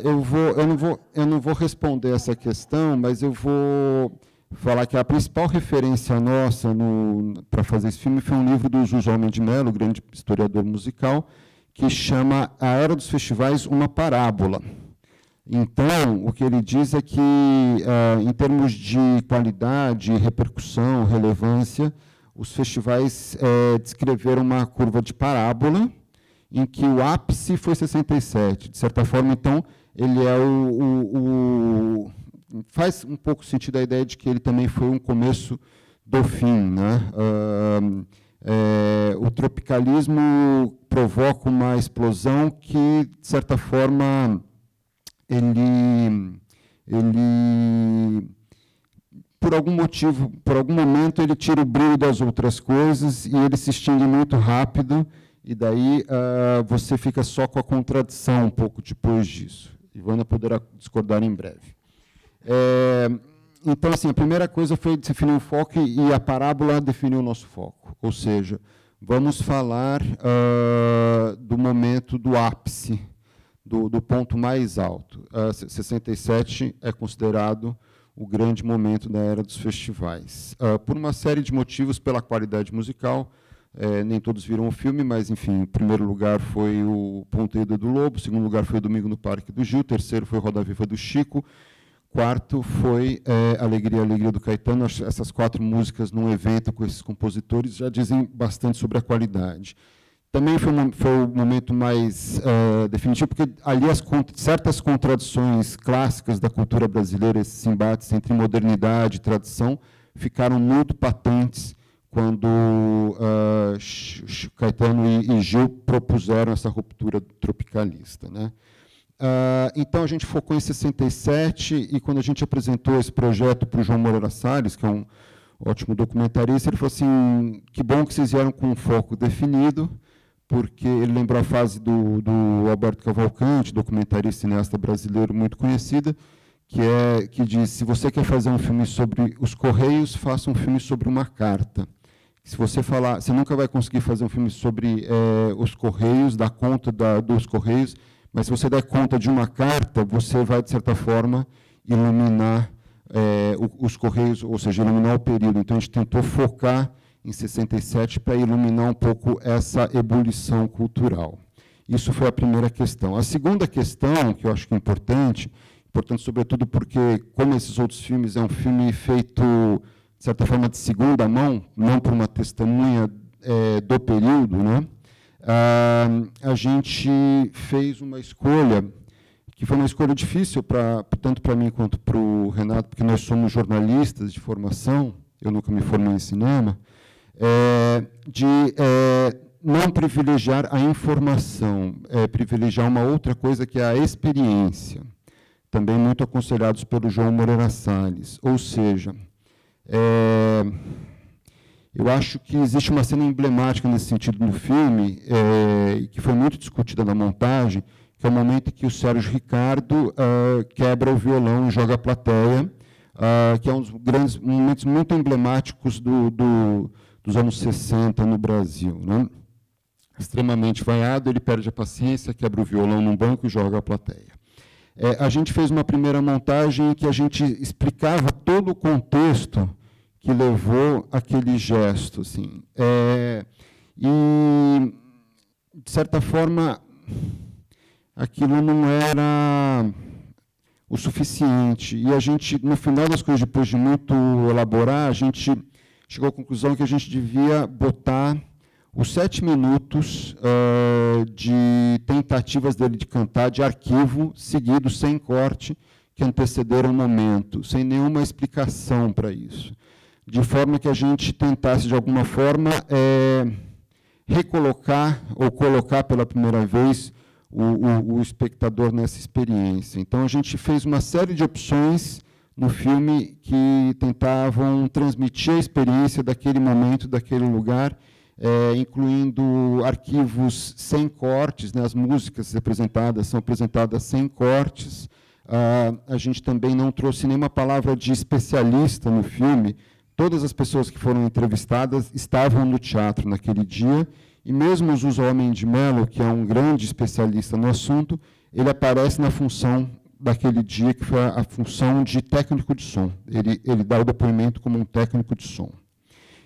Eu não vou responder essa questão, mas eu vou falar que a principal referência nossa para fazer esse filme foi um livro do José Homem de Mello, grande historiador musical, que chama A Era dos Festivais, uma Parábola. Então, o que ele diz é que, em termos de qualidade, repercussão, relevância, os festivais descreveram uma curva de parábola, em que o ápice foi 67. De certa forma, então, ele faz um pouco sentido a ideia de que ele também foi um começo do fim. Né? O tropicalismo provoca uma explosão que, de certa forma, ele por algum motivo, por algum momento, ele tira o brilho das outras coisas e ele se extingue muito rápido, e daí você fica só com a contradição um pouco depois disso. Ivana poderá discordar em breve. Então, assim, a primeira coisa foi definir o foco, e a parábola definiu o nosso foco. Ou seja, vamos falar do momento do ápice, do ponto mais alto. 67 é considerado o grande momento da era dos festivais. Por uma série de motivos, pela qualidade musical, nem todos viram o filme, mas, enfim, em primeiro lugar foi o Ponteiro do Lobo, em segundo lugar foi o Domingo no Parque do Gil, terceiro foi Roda Viva do Chico, quarto foi Alegria, Alegria do Caetano. Essas 4 músicas num evento com esses compositores já dizem bastante sobre a qualidade. Também foi o momento mais definitivo, porque ali certas contradições clássicas da cultura brasileira, esses embates entre modernidade e tradição, ficaram muito patentes quando Caetano e Gil propuseram essa ruptura tropicalista, né? Então, a gente focou em 67, e quando a gente apresentou esse projeto para o João Moreira Salles, que é um ótimo documentarista, ele falou assim, que bom que vocês vieram com um foco definido, porque ele lembrou a fase do Alberto Cavalcante, documentarista e cineasta brasileiro muito conhecida, que diz, se você quer fazer um filme sobre os Correios, faça um filme sobre uma carta. Se você falar, você nunca vai conseguir fazer um filme sobre os Correios, dar conta dos Correios, mas se você der conta de uma carta, você vai, de certa forma, iluminar os Correios, ou seja, iluminar o período. Então, a gente tentou focar em 67 para iluminar um pouco essa ebulição cultural. Isso foi a primeira questão. A segunda questão, que eu acho que é importante sobretudo porque, como esses outros filmes, é um filme feito, de certa forma, de segunda mão, não por uma testemunha do período, né? A gente fez uma escolha, que foi uma escolha difícil, tanto para mim quanto para o Renato, porque nós somos jornalistas de formação, eu nunca me formei em cinema, de não privilegiar a informação, privilegiar uma outra coisa, que é a experiência, também muito aconselhados pelo João Moreira Salles. Ou seja, eu acho que existe uma cena emblemática nesse sentido no filme, que foi muito discutida na montagem, que é o momento em que o Sérgio Ricardo quebra o violão e joga a plateia, que é um dos grandes momentos muito emblemáticos dos anos 60 no Brasil, né? Extremamente vaiado, ele perde a paciência, quebra o violão num banco e joga a plateia. A gente fez uma primeira montagem em que a gente explicava todo o contexto que levou aquele gesto, assim. E, de certa forma, aquilo não era o suficiente. E a gente, no final das coisas, depois de muito elaborar, a gente chegou à conclusão que a gente devia botar os 7 minutos de tentativas dele de cantar, de arquivo, seguidos, sem corte, que antecederam o momento, sem nenhuma explicação para isso. De forma que a gente tentasse, de alguma forma, recolocar ou colocar pela primeira vez o espectador nessa experiência. Então, a gente fez uma série de opções no filme que tentavam transmitir a experiência daquele momento, daquele lugar, incluindo arquivos sem cortes, né? As músicas apresentadas são apresentadas sem cortes. A gente também não trouxe nenhuma palavra de especialista no filme. Todas as pessoas que foram entrevistadas estavam no teatro naquele dia, e mesmo o Zusa Homem de Mello, que é um grande especialista no assunto, ele aparece na função daquele dia, que foi a função de técnico de som. Ele dá o depoimento como um técnico de som.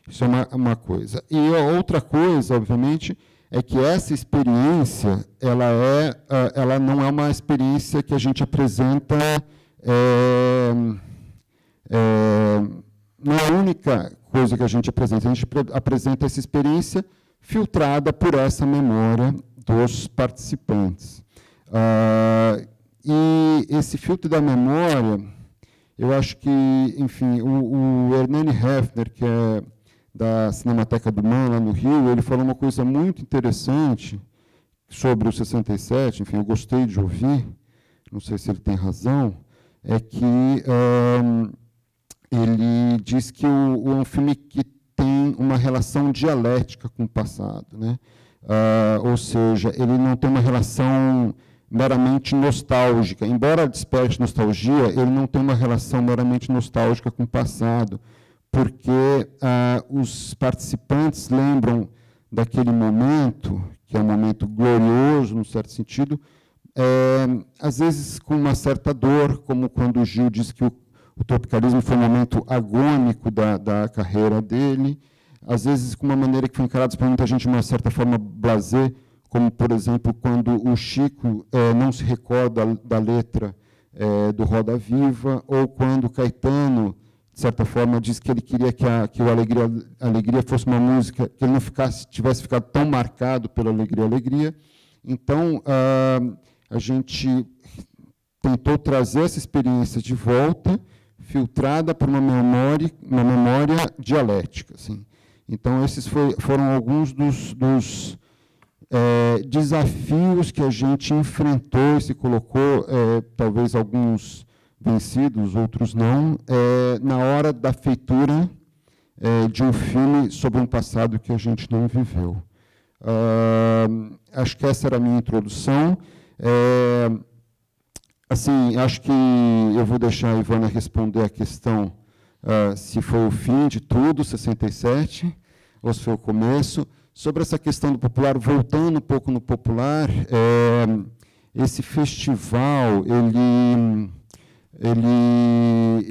Isso é uma coisa. E a outra coisa, obviamente, é que essa experiência, ela não é uma experiência que a gente apresenta, não é a única coisa que a gente apresenta essa experiência filtrada por essa memória dos participantes. E esse filtro da memória, eu acho que, enfim, o Hernani Hefner, que é da Cinemateca do MAN, lá no Rio, ele falou uma coisa muito interessante sobre o 67, enfim, eu gostei de ouvir, não sei se ele tem razão, é que ele diz que é um filme que tem uma relação dialética com o passado, né? Ou seja, ele não tem uma relação meramente nostálgica. Embora desperte nostalgia, ele não tem uma relação meramente nostálgica com o passado, porque os participantes lembram daquele momento, que é um momento glorioso, num certo sentido, às vezes com uma certa dor, como quando o Gil diz que o tropicalismo foi um momento agônico da carreira dele, às vezes com uma maneira que foi encarada por muita gente de uma certa forma blasé, como, por exemplo, quando o Chico não se recorda da letra do Roda Viva, ou quando Caetano, de certa forma, disse que ele queria que o Alegria fosse uma música, que ele não tivesse ficado tão marcado pela Alegria. Então, a gente tentou trazer essa experiência de volta, filtrada por uma memória dialética. Assim. Então, esses foram alguns dos desafios que a gente enfrentou e se colocou, talvez alguns vencidos, outros não, na hora da feitura de um filme sobre um passado que a gente não viveu. Acho que essa era a minha introdução. Assim, acho que eu vou deixar a Ivana responder a questão se foi o fim de tudo, 67, ou se foi o começo. Sobre essa questão do popular, voltando um pouco no popular, esse festival ele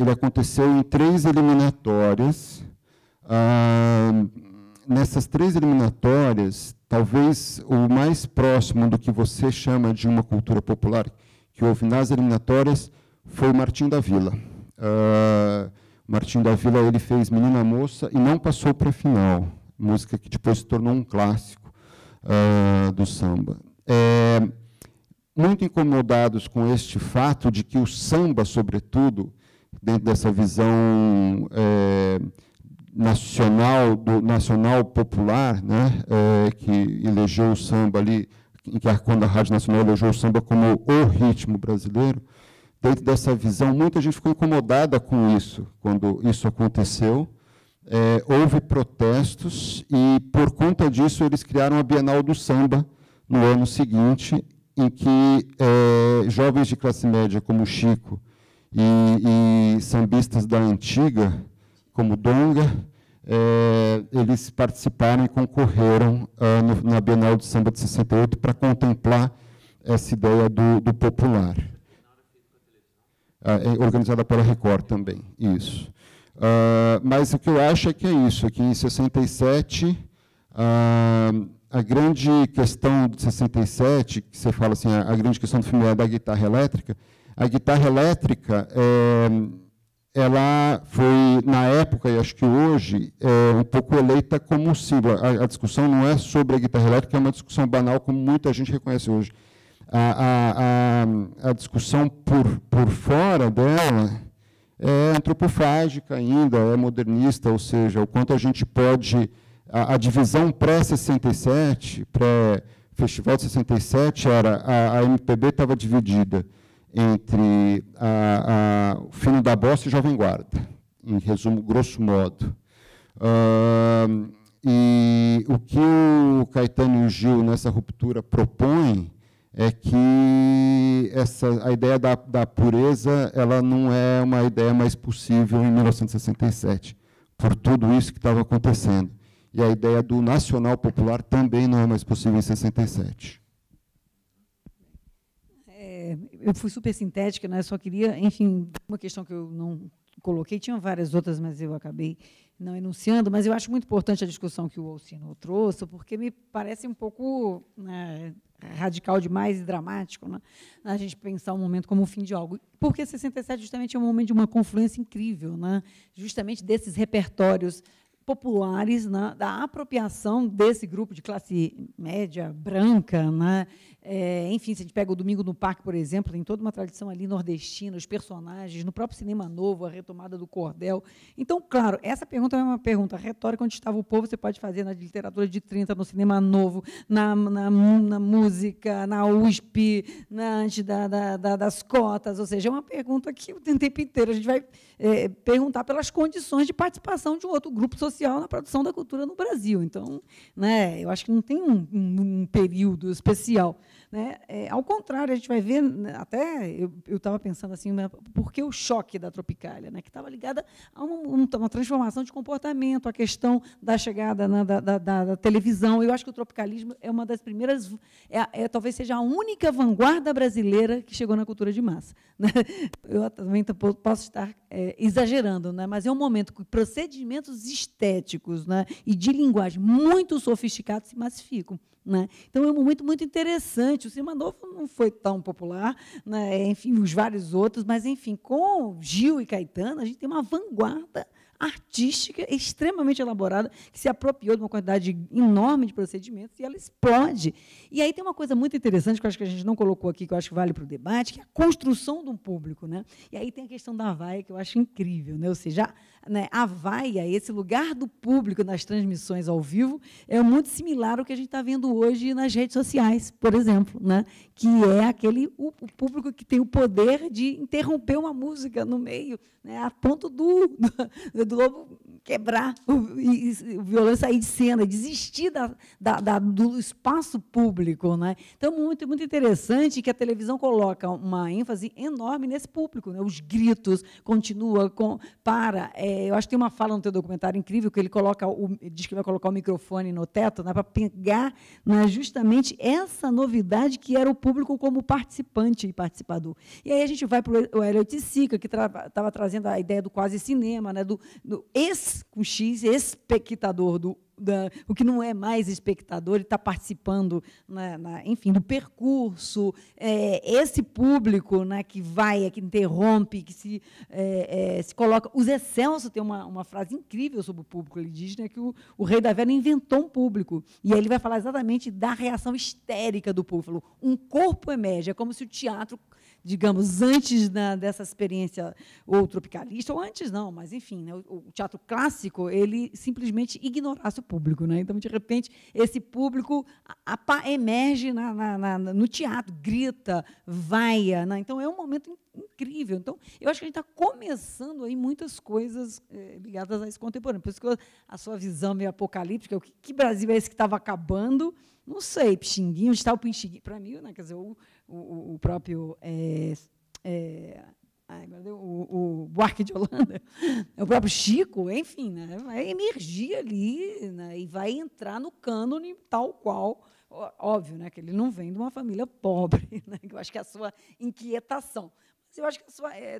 aconteceu em 3 eliminatórias. Nessas 3 eliminatórias, talvez o mais próximo do que você chama de uma cultura popular que houve nas eliminatórias foi o Martim da Vila. Martim da Vila ele fez Menina Moça e não passou para a final. Música que depois se tornou um clássico do samba. Muito incomodados com este fato de que o samba, sobretudo, dentro dessa visão nacional popular, né, que elegeu o samba ali, quando a Rádio Nacional elegeu o samba como o ritmo brasileiro, dentro dessa visão, muita gente ficou incomodada com isso, quando isso aconteceu. Houve protestos e, por conta disso, eles criaram a Bienal do Samba no ano seguinte, em que jovens de classe média, como Chico, e sambistas da antiga, como Donga, eles participaram e concorreram na Bienal do Samba de 68 para contemplar essa ideia do popular. Organizada pela Record também, isso. Mas o que eu acho é que é isso, que em 67, a grande questão de 67, que você fala assim, a grande questão do filme é da guitarra elétrica. A guitarra elétrica, ela foi, na época, e acho que hoje, um pouco eleita como um símbolo. A discussão não é sobre a guitarra elétrica, é uma discussão banal, como muita gente reconhece hoje. A discussão por fora dela é antropofágica ainda, é modernista, ou seja, o quanto a gente pode... A divisão pré-67, pré-festival de 67, a MPB estava dividida entre o Fino da Bossa e Jovem Guarda, em resumo, grosso modo. E o que o Caetano e o Gil, nessa ruptura, propõem é que a ideia da pureza ela não é uma ideia mais possível em 1967, por tudo isso que estava acontecendo. E a ideia do nacional popular também não é mais possível em 67. Eu fui super sintética, né? Só queria, enfim, uma questão que eu não coloquei, tinham várias outras, mas eu acabei não enunciando, mas eu acho muito importante a discussão que o Alcino trouxe, porque me parece um pouco radical demais e dramático, né, a gente pensar um momento como o fim de algo. Porque 67 justamente é um momento de uma confluência incrível, né, justamente desses repertórios populares, né, da apropriação desse grupo de classe média, branca, né, enfim, se a gente pega o Domingo no Parque, por exemplo, tem toda uma tradição ali nordestina, os personagens, no próprio Cinema Novo, a retomada do cordel. Então, claro, essa pergunta é uma pergunta retórica, onde estava o povo, você pode fazer na literatura de 30, no Cinema Novo, na música, na USP, antes das cotas, ou seja, é uma pergunta que o tempo inteiro a gente vai perguntar pelas condições de participação de um outro grupo social na produção da cultura no Brasil. Então, né, eu acho que não tem um período especial. Né? Ao contrário, a gente vai ver, até eu estava pensando assim, por que o choque da Tropicália, né? Que estava ligada a uma transformação de comportamento, a questão da chegada da televisão. Eu acho que o tropicalismo é uma das primeiras, talvez seja a única vanguarda brasileira que chegou na cultura de massa. Né? Eu também posso estar exagerando, né? Mas é um momento que procedimentos estéticos, né, e de linguagem muito sofisticados se massificam. Né? Então, é um momento muito interessante. O cinema novo não foi tão popular, né? Enfim, os vários outros, mas, enfim, com Gil e Caetano, a gente tem uma vanguarda artística extremamente elaborada, que se apropriou de uma quantidade enorme de procedimentos e ela explode. E aí tem uma coisa muito interessante, que eu acho que a gente não colocou aqui, que eu acho que vale para o debate, que é a construção de um público. Né? E aí tem a questão da vaia, que eu acho incrível. Né? Ou seja, né, a vaia, esse lugar do público nas transmissões ao vivo, é muito similar ao que a gente está vendo hoje nas redes sociais, por exemplo, né? Que é o público que tem o poder de interromper uma música no meio, né? A ponto do lobo quebrar, o violão sair de cena, desistir do espaço público. Né? Então, muito, muito interessante que a televisão coloca uma ênfase enorme nesse público. Né? Os gritos, continua, eu acho que tem uma fala no teu documentário incrível, que ele diz que vai colocar o microfone no teto, né, para pegar, né, justamente essa novidade que era o público como participante e participador. E aí a gente vai para o Elliot Sica, que estava trazendo a ideia do quase cinema, né, do com X, espectador, o que não é mais espectador, ele está participando, enfim, do percurso, esse público, né, que interrompe, que se coloca. O Zé Celso tem uma frase incrível sobre o público. Ele diz, né, que o Rei da Velha inventou um público. E aí ele vai falar exatamente da reação histérica do público. Falou, um corpo emerge, é como se o teatro, digamos, antes dessa experiência ou tropicalista, ou antes não, mas, enfim, né, o teatro clássico, ele simplesmente ignorasse o público. Né? Então, de repente, esse público emerge no teatro, grita, vaia. Né? Então, é um momento incrível. Então, eu acho que a gente está começando aí muitas coisas ligadas a esse contemporâneo. Por isso que a sua visão meio apocalíptica, que Brasil é esse que estava acabando? Não sei, Pixinguinho, onde está o Pixinguinho? Para mim, né, quer dizer, o próprio o Buarque de Holanda, o próprio Chico, enfim, né, vai emergir ali, né, e vai entrar no cânone tal qual, óbvio, né, que ele não vem de uma família pobre, né, que eu acho que é a sua inquietação. Mas eu acho que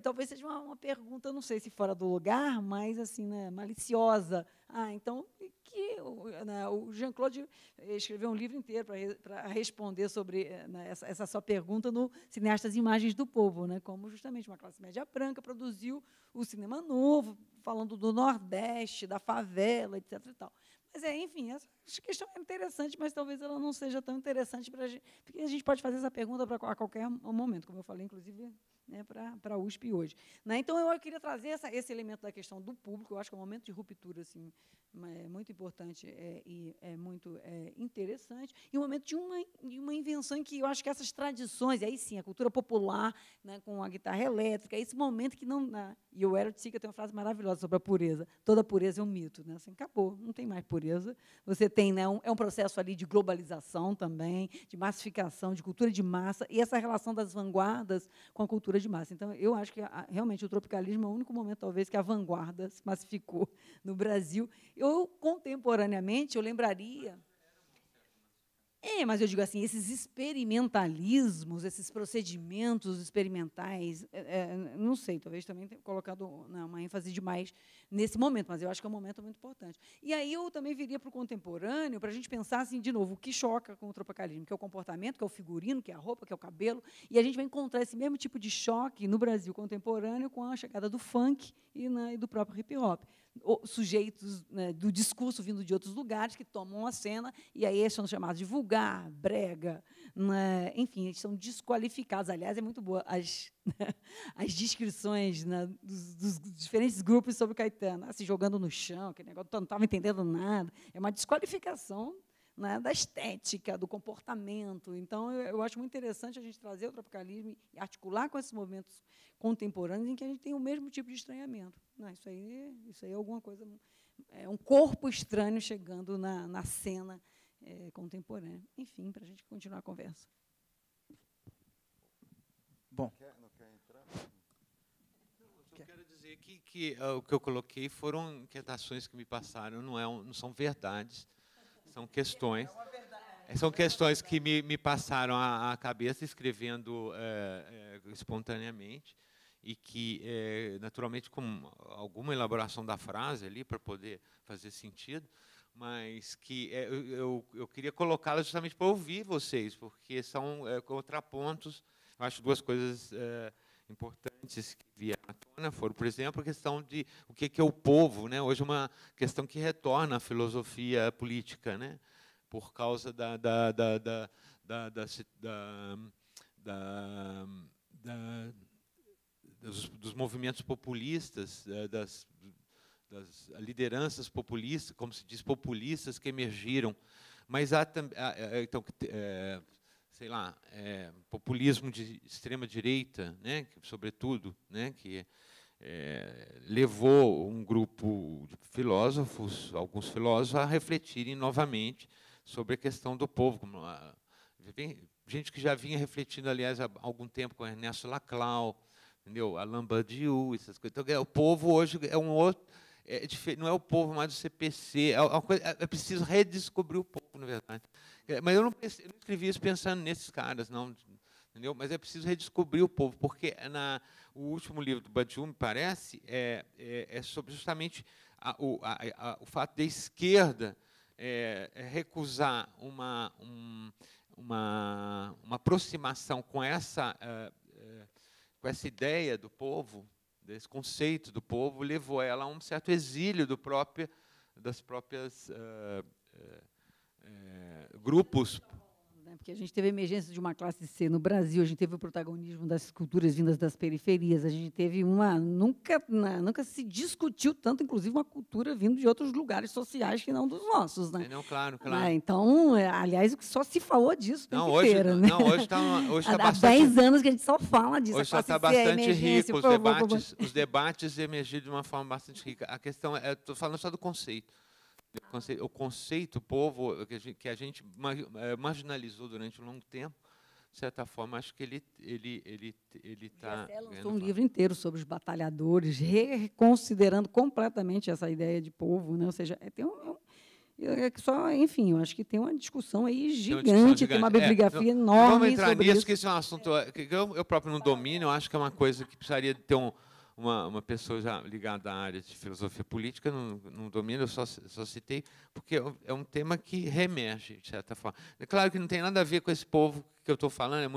talvez seja uma pergunta, não sei se fora do lugar, mas assim, né, maliciosa. Então, o Jean-Claude escreveu um livro inteiro para responder sobre essa sua pergunta no Cineastas e Imagens do Povo, né, como justamente uma classe média branca produziu o cinema novo, falando do Nordeste, da favela, etc. E tal. Mas, enfim, essa questão é interessante, mas talvez ela não seja tão interessante para a gente, porque a gente pode fazer essa pergunta a qualquer momento, como eu falei, inclusive, né, para a USP hoje. Né? Então, eu queria trazer esse elemento da questão do público. Eu acho que é um momento de ruptura assim, muito importante e muito interessante, e um momento de uma invenção em que eu acho que essas tradições, e aí sim, a cultura popular, né, com a guitarra elétrica, esse momento que não... E o Elliot Sica tem uma frase maravilhosa sobre a pureza. Toda pureza é um mito. Né? Assim, acabou, não tem mais pureza. Você tem, né, um processo ali de globalização também, de massificação, de cultura de massa, e essa relação das vanguardas com a cultura de massa. Então, eu acho que realmente o tropicalismo é o único momento, talvez, que a vanguarda se massificou no Brasil. Eu, contemporaneamente, eu lembraria... mas eu digo assim, esses experimentalismos, esses procedimentos experimentais, não sei, talvez também tenha colocado uma ênfase demais nesse momento, mas eu acho que é um momento muito importante. E aí eu também viria para o contemporâneo, para a gente pensar, assim, de novo, o que choca com o tropicalismo, que é o comportamento, que é o figurino, que é a roupa, que é o cabelo, e a gente vai encontrar esse mesmo tipo de choque no Brasil contemporâneo com a chegada do funk e do próprio hip-hop. Sujeitos, né, do discurso vindo de outros lugares que tomam a cena, e aí eles são chamados de vulgar, brega, né, enfim, eles são desqualificados. Aliás, é muito boa as descrições, né, dos diferentes grupos sobre Caetano, se jogando no chão, aquele negócio, não estava entendendo nada. É uma desqualificação, né, da estética, do comportamento. Então, eu acho muito interessante a gente trazer o tropicalismo e articular com esses movimentos contemporâneos em que a gente tem o mesmo tipo de estranhamento. Isso aí é alguma coisa, é um corpo estranho chegando na cena contemporânea. Enfim, para a gente continuar a conversa. Bom. Não quer entrar? Eu só quero dizer que o que eu coloquei foram inquietações que me passaram, não são verdades, são questões. São questões que me passaram à cabeça escrevendo espontaneamente. e que, naturalmente, com alguma elaboração da frase ali para poder fazer sentido, mas que eu queria colocá-la justamente para ouvir vocês, porque são contrapontos. Eu acho duas coisas importantes que vieram à tona foram, por exemplo, a questão de o que é o povo, né? Hoje é uma questão que retorna à filosofia política, né? Por causa dos movimentos populistas, das lideranças populistas, como se diz, populistas que emergiram. Mas há também, então, sei lá, populismo de extrema direita, né, que, sobretudo, né, que levou um grupo de filósofos, alguns filósofos, a refletirem novamente sobre a questão do povo. Gente que já vinha refletindo, aliás, há algum tempo com Ernesto Laclau, entendeu? Alain Badiou, essas coisas. Então, o povo hoje é um outro. Não é o povo mais do CPC, é preciso redescobrir o povo, na verdade. Mas eu não escrevi isso pensando nesses caras, não, entendeu? Mas é preciso redescobrir o povo, porque o último livro do Badiou, me parece, é sobre justamente o fato da esquerda recusar uma aproximação com essa ideia do povo, desse conceito do povo, levou ela a um certo exílio das próprias grupos. Porque a gente teve a emergência de uma classe C no Brasil, a gente teve o protagonismo das culturas vindas das periferias, a gente teve nunca se discutiu tanto, inclusive, uma cultura vindo de outros lugares sociais que não dos nossos, né? Não, claro. Então, aliás, só se falou disso o tempo inteiro, né? Não, hoje está há 10 anos que a gente só fala disso. Hoje está bastante rico, os debates emergiram de uma forma bastante rica. A questão estou falando só do conceito. O conceito povo, que a gente marginalizou durante um longo tempo, de certa forma, acho que ele está... lançou um livro inteiro sobre os batalhadores, reconsiderando completamente essa ideia de povo, né? Ou seja, enfim, eu acho que tem uma discussão aí gigante, tem uma bibliografia enorme. Vamos entrar sobre nisso, isso. que esse é um assunto que eu próprio não domino, eu acho que é uma coisa que precisaria de ter uma pessoa já ligada à área de filosofia política, não domino, eu só citei, porque é um tema que reemerge, de certa forma. É claro que não tem nada a ver com esse povo que eu estou falando,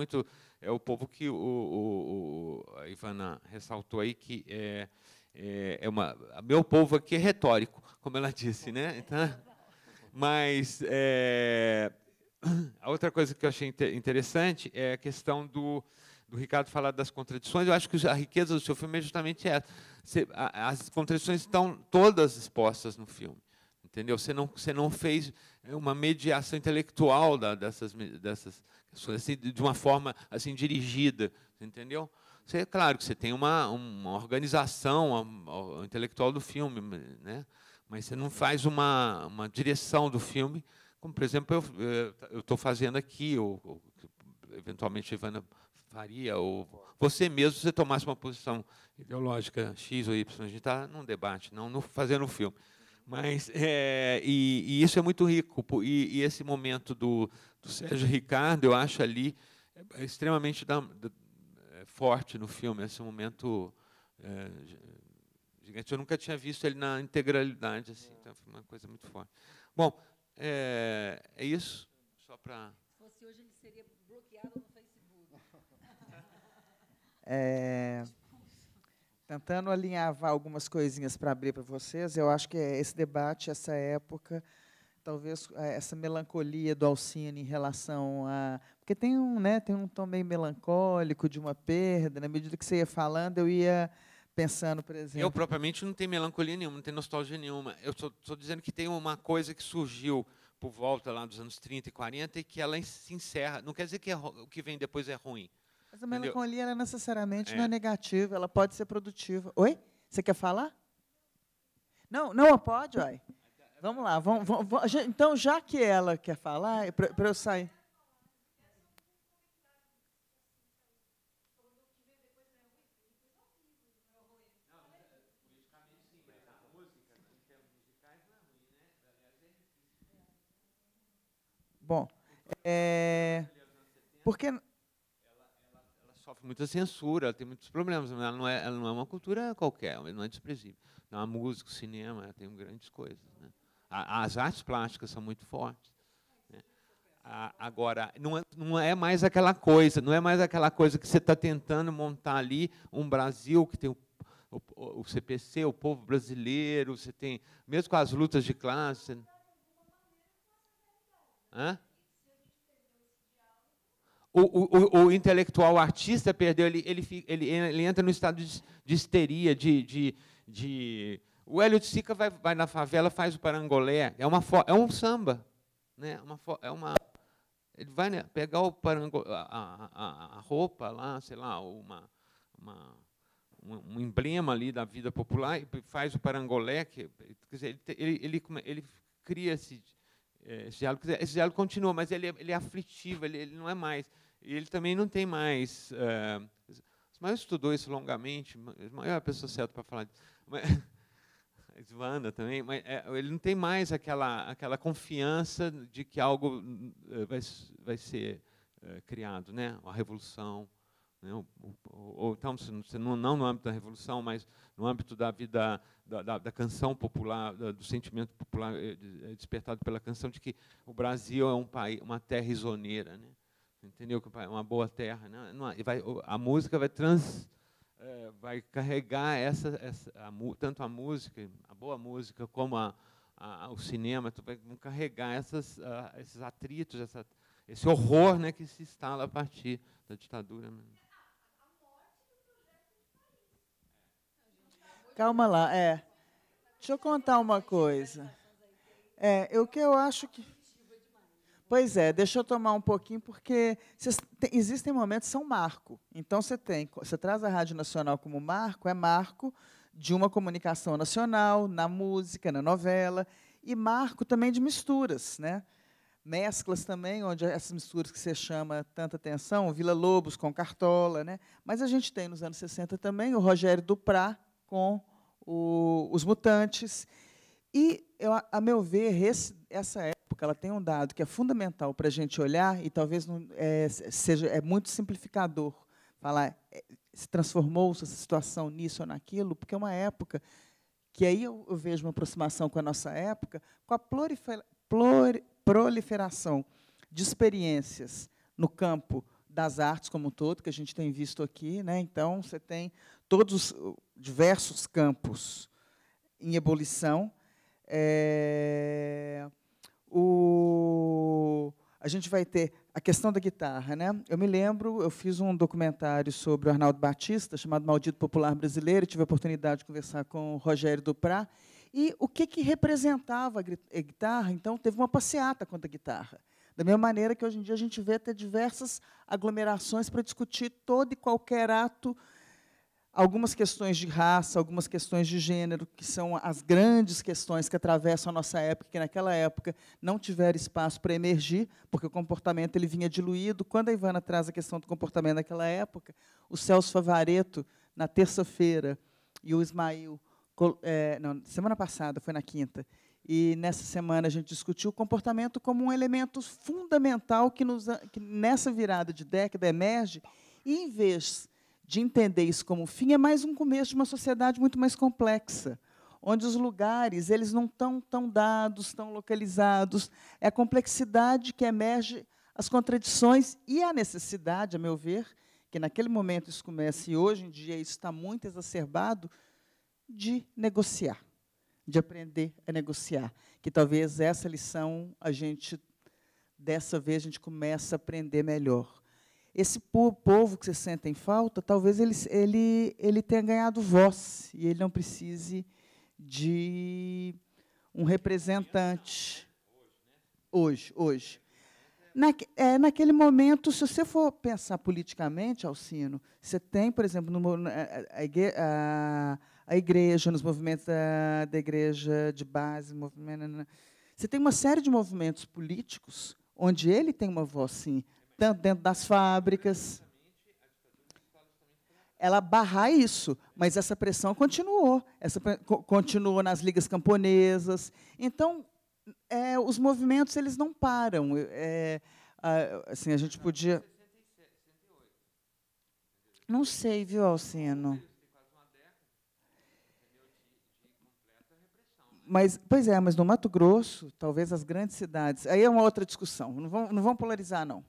é o povo que a Ivana ressaltou aí, que meu povo aqui é retórico, como ela disse, né? Então, mas a outra coisa que eu achei interessante é a questão do Ricardo falar das contradições. Eu acho que a riqueza do seu filme é justamente essa. As contradições estão todas expostas no filme, entendeu? Você não fez uma mediação intelectual dessas questões assim, de uma forma assim dirigida, entendeu? Claro que você tem uma organização intelectual do filme, né? Mas você não faz uma direção do filme, como, por exemplo, eu estou fazendo aqui, ou eventualmente a Ivana faria, ou você mesmo, se você tomasse uma posição ideológica X ou Y, a gente está num debate, não fazendo um filme. Mas, e isso é muito rico, e esse momento do Sérgio Ricardo, eu acho ali extremamente forte no filme, esse momento gigante. Eu nunca tinha visto ele na integralidade, assim, então foi uma coisa muito forte. Bom, é isso, só para... Se fosse hoje, ele seria bloqueado no Facebook. Tentando alinhavar algumas coisinhas para abrir para vocês, eu acho que esse debate, essa época, talvez essa melancolia do Alcine em relação a... Porque tem um tom meio melancólico de uma perda, na medida que você ia falando, eu ia pensando, por exemplo... Eu, propriamente, não tenho melancolia nenhuma, não tenho nostalgia nenhuma. Eu estou dizendo que tem uma coisa que surgiu por volta lá dos anos 30 e 40 e que ela se encerra. Não quer dizer que o que vem depois é ruim. Mas a melancolia, ela necessariamente não é negativa, ela pode ser produtiva. Oi? Você quer falar? Não pode, uai. Vamos lá. Então, já que ela quer falar, para eu sair... Bom, porque sofre muita censura, ela tem muitos problemas, mas ela não é uma cultura qualquer, ela não é desprezível. Não, a música, o cinema, ela tem grandes coisas, né? As artes plásticas são muito fortes, né? Agora, não é mais aquela coisa, não é mais aquela coisa que você está tentando montar ali um Brasil que tem o CPC, o povo brasileiro, você tem, mesmo com as lutas de classe. Hã? O intelectual, o artista perdeu, ele entra no estado de histeria, o Hélio de Sica vai na favela, faz o parangolé, é um samba, né? Ele vai, né, pegar a roupa lá, sei lá, um emblema ali da vida popular e faz o parangolé, quer dizer, ele cria esse diálogo continua, mas ele é aflitivo, ele não é mais. E ele também não tem mais. Ismael estudou isso longamente, Ismael é a pessoa certa para falar disso. Ivana também, mas ele não tem mais aquela confiança de que algo vai ser criado, né? A revolução, né? Ou então, não no âmbito da revolução, mas no âmbito da vida, da canção popular, do sentimento popular despertado pela canção, de que o Brasil é um país, uma terra isoneira, né? Entendeu? Que é uma boa terra, né? A música vai carregar tanto a música, a boa música, como o cinema, vão carregar esses atritos, esse horror, né, que se instala a partir da ditadura. Calma lá, deixa eu contar uma coisa. O que eu acho que... Pois deixa eu tomar um pouquinho, porque existem momentos que são marco. Então, você traz a Rádio Nacional como marco, é marco de uma comunicação nacional, na música, na novela, e marco também de misturas, né? Mesclas também, onde essas misturas que você chama tanta atenção, Vila Lobos com Cartola, né? Mas a gente tem, nos anos 60 também, o Rogério Duprat com os Mutantes. E, a meu ver, essa época ela tem um dado que é fundamental para a gente olhar, e talvez não seja muito simplificador falar se transformou-se essa situação nisso ou naquilo, porque é uma época que aí eu vejo uma aproximação com a nossa época, com a proliferação de experiências no campo das artes como um todo, que a gente tem visto aqui, né? Então, você tem todos os diversos campos em ebulição. A gente vai ter a questão da guitarra, né? Eu me lembro, eu fiz um documentário sobre o Arnaldo Batista, chamado Maldito Popular Brasileiro, e tive a oportunidade de conversar com o Rogério Duprat, e o que representava a guitarra. Então, teve uma passeata contra a guitarra. Da mesma maneira que, hoje em dia, a gente vê até diversas aglomerações para discutir todo e qualquer ato, algumas questões de raça, algumas questões de gênero, que são as grandes questões que atravessam a nossa época, que naquela época não tiveram espaço para emergir, porque o comportamento ele vinha diluído. Quando a Ivana traz a questão do comportamento naquela época, o Celso Favaretto, na terça-feira, e o Ismael, semana passada, foi na quinta, e nessa semana a gente discutiu o comportamento como um elemento fundamental que nessa virada de década emerge, e, em vez de entender isso como fim, é mais um começo de uma sociedade muito mais complexa, onde os lugares eles não estão tão dados, tão localizados. É a complexidade que emerge, as contradições e a necessidade, a meu ver, que naquele momento isso começa, e hoje em dia isso está muito exacerbado, de negociar, de aprender a negociar. Que talvez essa lição, dessa vez, a gente começa a aprender melhor. Esse povo que vocês sentem falta, talvez ele tenha ganhado voz, e ele não precise de um representante. Hoje. Naquele momento, se você for pensar politicamente, Alcino, você tem, por exemplo, a igreja, nos movimentos da igreja de base, você tem uma série de movimentos políticos onde ele tem uma voz, sim, tanto dentro das fábricas. Ela barrar isso, mas essa pressão continuou. Continuou nas ligas camponesas. Então, os movimentos eles não param. Assim, a gente podia... Não sei, viu, Alcino? Mas, pois é, mas no Mato Grosso, talvez as grandes cidades, aí é uma outra discussão, não vamos polarizar, não.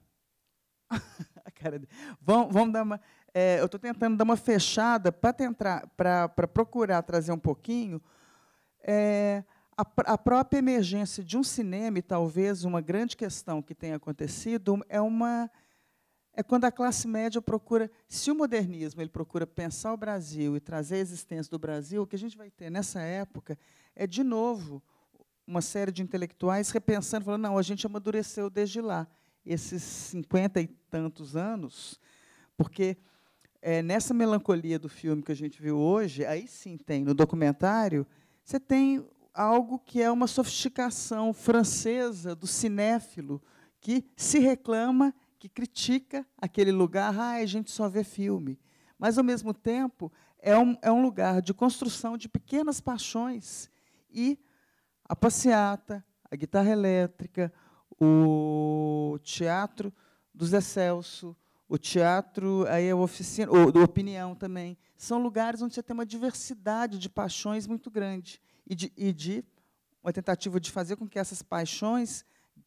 A cara dele. Vamos dar uma... eu estou tentando dar uma fechada para procurar trazer um pouquinho a própria emergência de um cinema, e talvez uma grande questão que tenha acontecido, é quando a classe média procura, se o modernismo ele procura pensar o Brasil e trazer a existência do Brasil, o que a gente vai ter nessa época é, de novo, uma série de intelectuais repensando, falando, não, a gente amadureceu desde lá, esses 50 e tantos anos, porque nessa melancolia do filme que a gente viu hoje, aí sim tem, no documentário, você tem algo que é uma sofisticação francesa do cinéfilo, que se reclama, que critica aquele lugar, a gente só vê filme. Mas, ao mesmo tempo, é um lugar de construção de pequenas paixões. E a passeata, a guitarra elétrica, o teatro do Zé Celso, o teatro, aí a oficina, do Opinião também, são lugares onde você tem uma diversidade de paixões muito grande. E de uma tentativa de fazer com que essas paixões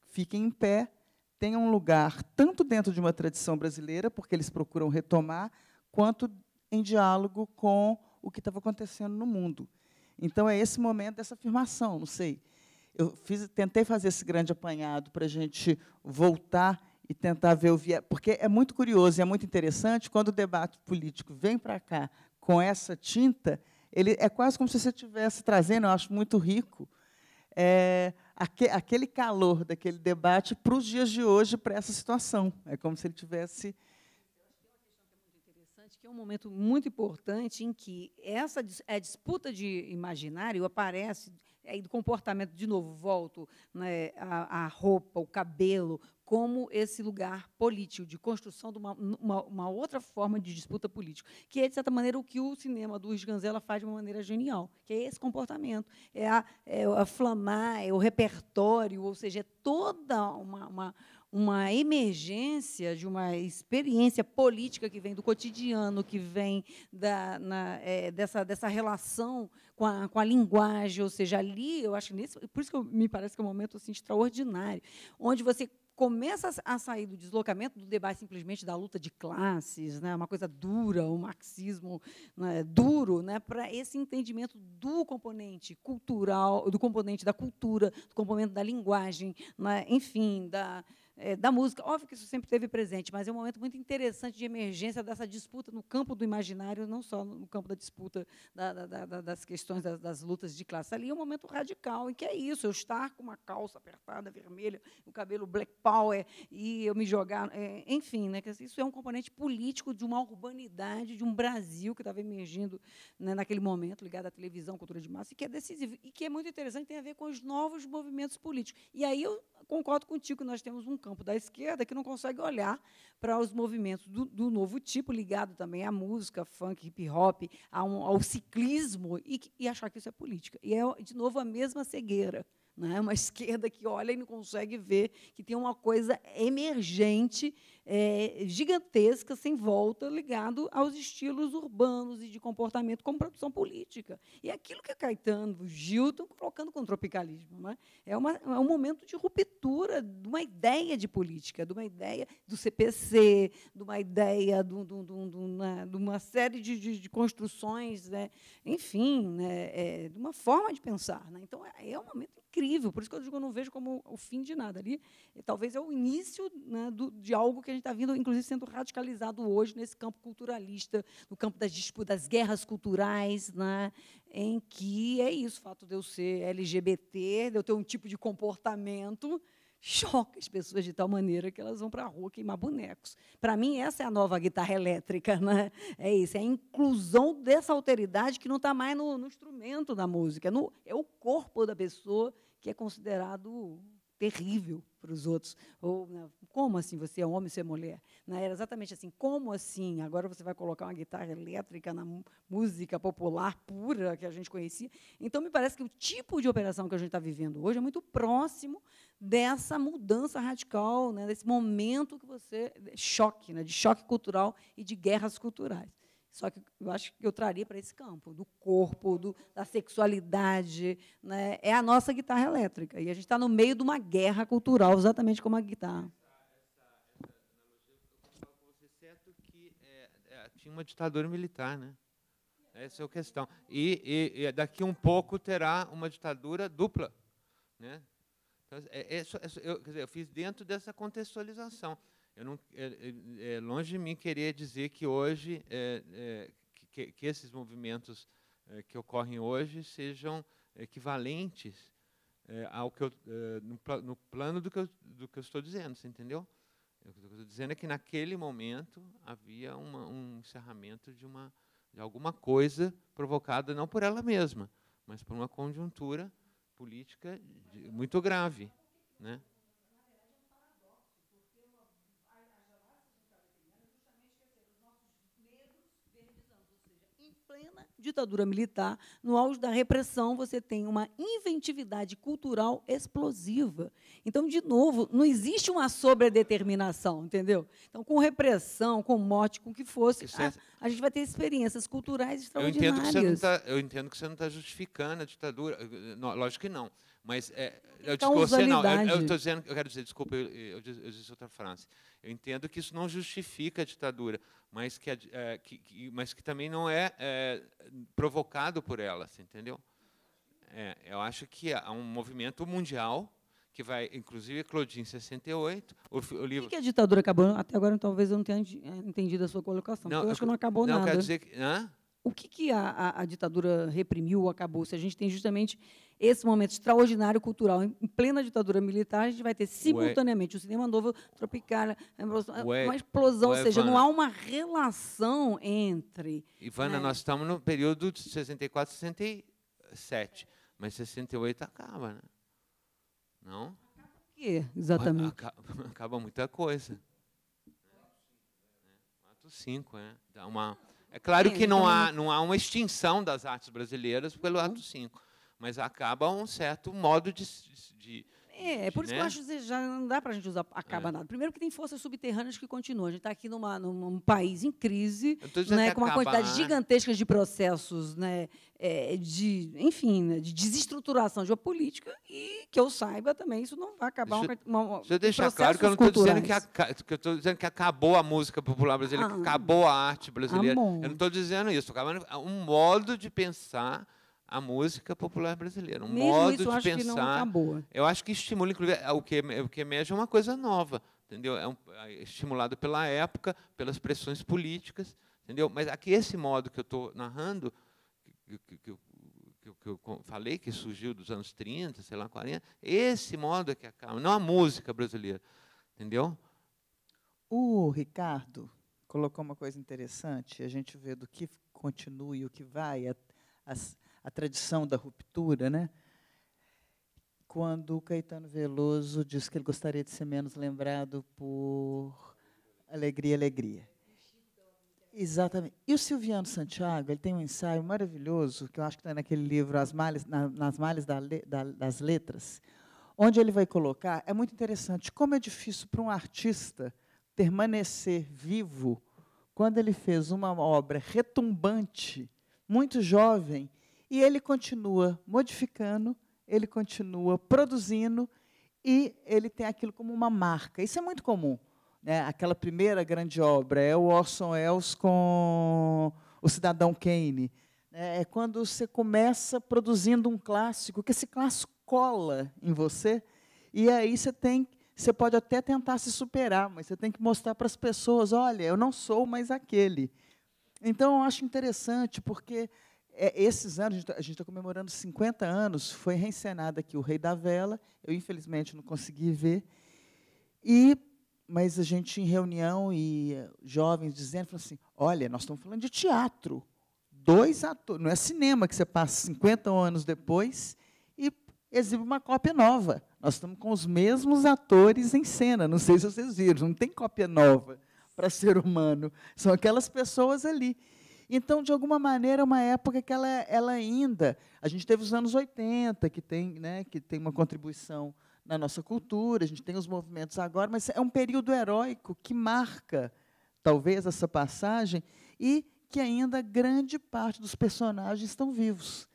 fiquem em pé, tenham um lugar tanto dentro de uma tradição brasileira, porque eles procuram retomar, quanto em diálogo com o que estava acontecendo no mundo. Então, é esse momento dessa afirmação, não sei. Eu tentei fazer esse grande apanhado para a gente voltar e tentar ver o viés, porque é muito curioso e é muito interessante, quando o debate político vem para cá com essa tinta, ele é quase como se você estivesse trazendo, eu acho muito rico, aquele calor daquele debate para os dias de hoje, para essa situação. É como se ele tivesse... Que é um momento muito importante em que a disputa de imaginário aparece, do comportamento, de novo, volto, né, a roupa, o cabelo, como esse lugar político, de construção de uma outra forma de disputa política, que é, de certa maneira, o que o cinema do Sganzella faz de uma maneira genial, que é esse comportamento, é a flamar, é o repertório, ou seja, é toda uma emergência de uma experiência política que vem do cotidiano, que vem dessa relação com a linguagem, ou seja, ali, eu acho, por isso que me parece que é um momento assim, extraordinário, onde você começa a sair do deslocamento do debate simplesmente da luta de classes, né, uma coisa dura, um marxismo, né, duro, né, para esse entendimento do componente cultural, do componente da cultura, do componente da linguagem, né, enfim, da música. Óbvio que isso sempre esteve presente, mas é um momento muito interessante de emergência dessa disputa no campo do imaginário, não só no campo da disputa das questões das lutas de classe. Ali é um momento radical, em que é isso, eu estar com uma calça apertada, vermelha, o cabelo black power, e eu me jogar... enfim, né, isso é um componente político de uma urbanidade, de um Brasil que estava emergindo, né, naquele momento, ligado à televisão, cultura de massa, e que é decisivo, e que é muito interessante, tem a ver com os novos movimentos políticos. E aí eu concordo contigo que nós temos um campo da esquerda que não consegue olhar para os movimentos do novo tipo, ligado também à música, funk, hip-hop, ao ciclismo, e achar que isso é política. E é, de novo, a mesma cegueira. Né? Uma esquerda que olha e não consegue ver que tem uma coisa emergente, gigantesca, sem volta, ligado aos estilos urbanos e de comportamento como produção política. E é aquilo que Caetano, Gil estão colocando com o tropicalismo. Né? É um momento de ruptura de uma ideia de política, de uma ideia do CPC, de uma ideia de uma série de construções, né? Enfim, né? De uma forma de pensar. Né? Então, é um momento incrível, por isso que eu digo que eu não vejo como o fim de nada. Ali, talvez é o início, né, de algo que a gente está vindo, inclusive, sendo radicalizado hoje nesse campo culturalista, no campo das disputas, das guerras culturais, né, em que é isso, o fato de eu ser LGBT, de eu ter um tipo de comportamento, choca as pessoas de tal maneira que elas vão para a rua queimar bonecos. Para mim, essa é a nova guitarra elétrica. Né? É isso, é a inclusão dessa alteridade que não está mais no instrumento da música, é o corpo da pessoa que é considerado terrível para os outros. Ou, né, como assim você é homem, você é mulher? Né, era exatamente assim, como assim? Agora você vai colocar uma guitarra elétrica na música popular pura que a gente conhecia? Então, me parece que o tipo de operação que a gente está vivendo hoje é muito próximo dessa mudança radical, né, desse momento que você... choque, né, de choque cultural e de guerras culturais. Só que eu acho que eu traria para esse campo, do corpo, da sexualidade. Né? É a nossa guitarra elétrica. E a gente está no meio de uma guerra cultural, exatamente como a guitarra. Essa analogia, eu concordo com você, certo que tinha uma ditadura militar, né? Essa é a questão. E daqui um pouco terá uma ditadura dupla. Né? Então, quer dizer, eu fiz dentro dessa contextualização. Eu não, longe de mim querer dizer que hoje que esses movimentos que ocorrem hoje sejam equivalentes ao que eu, no plano do que eu estou dizendo, você entendeu? O que eu estou dizendo é que naquele momento havia um encerramento de alguma coisa provocada não por ela mesma, mas por uma conjuntura política muito grave, né? Plena ditadura militar, no auge da repressão, você tem uma inventividade cultural explosiva. Então, de novo, não existe uma sobredeterminação, entendeu? Então, com repressão, com morte, com o que fosse, a gente vai ter experiências culturais extraordinárias. Eu entendo que você não está justificando a ditadura, lógico que não. Mas eu quero dizer, desculpa, eu disse outra frase. Eu entendo que isso não justifica a ditadura, mas que também não é provocado por ela, você entendeu? Eu acho que há um movimento mundial que vai, inclusive, eclodir em 68. O livro... Por que a ditadura acabou? Até agora, talvez eu não tenha entendido a sua colocação. Não, eu acho que não acabou nada. Não, quero dizer que... O que a ditadura reprimiu ou acabou? Se a gente tem justamente esse momento extraordinário cultural, em plena ditadura militar, a gente vai ter simultaneamente o cinema novo, tropical, uma explosão, ou seja, Ivana, não há uma relação entre... Ivana, nós estamos no período de 64, 67, mas 68 acaba, né? Não? Acaba o quê, exatamente? Acaba muita coisa. Ato 5, dá uma... É claro que não há uma extinção das artes brasileiras pelo ato 5, mas acaba um certo modo de por isso que eu acho que já não dá para a gente usar acaba nada. Primeiro que tem forças subterrâneas que continuam. A gente está aqui num país em crise, né, com uma quantidade gigantesca de processos, né, de desestruturação geopolítica, e que eu saiba também, isso não vai acabar. Deixa eu deixar claro que eu não estou dizendo que acabou a música popular brasileira, que acabou a arte brasileira. Eu não estou dizendo isso. Estou acabando um modo de pensar a música popular brasileira, modo de pensar. Que não acabou. Eu acho que estimula, inclusive, o que emerge é uma coisa nova, entendeu? É estimulado pela época, pelas pressões políticas, entendeu? Mas aqui esse modo que eu estou narrando, que eu falei, que surgiu dos anos 30, sei lá, 40, esse modo é que acaba, não a música brasileira, entendeu? O Ricardo colocou uma coisa interessante, a gente vê do que continua e o que vai, a tradição da ruptura, né? Quando o Caetano Veloso diz que ele gostaria de ser menos lembrado por Alegria, Alegria. Exatamente. E o Silviano Santiago, ele tem um ensaio maravilhoso, que eu acho que está naquele livro Nas Malhas das Letras, onde ele vai colocar, é muito interessante, como é difícil para um artista permanecer vivo quando ele fez uma obra retumbante, muito jovem, e ele continua modificando, ele continua produzindo, e ele tem aquilo como uma marca. Isso é muito comum. Né? Aquela primeira grande obra é o Orson Welles com o Cidadão Kane. É quando você começa produzindo um clássico, que esse clássico cola em você, e aí você pode até tentar se superar, mas você tem que mostrar para as pessoas, olha, eu não sou mais aquele. Então, eu acho interessante, porque esses anos, a gente está comemorando 50 anos, foi reencenado aqui O Rei da Vela, eu, infelizmente, não consegui ver, mas a gente, em reunião, e jovens dizendo, falando assim, olha, nós estamos falando de teatro, 2 atores, não é cinema que você passa 50 anos depois, e exibe uma cópia nova. Nós estamos com os mesmos atores em cena, não sei se vocês viram, não tem cópia nova para ser humano, são aquelas pessoas ali. Então, de alguma maneira, é uma época que ela ainda... A gente teve os anos 80, que tem uma contribuição na nossa cultura, a gente tem os movimentos agora, mas é um período heróico que marca, talvez, essa passagem, e que ainda grande parte dos personagens estão vivos.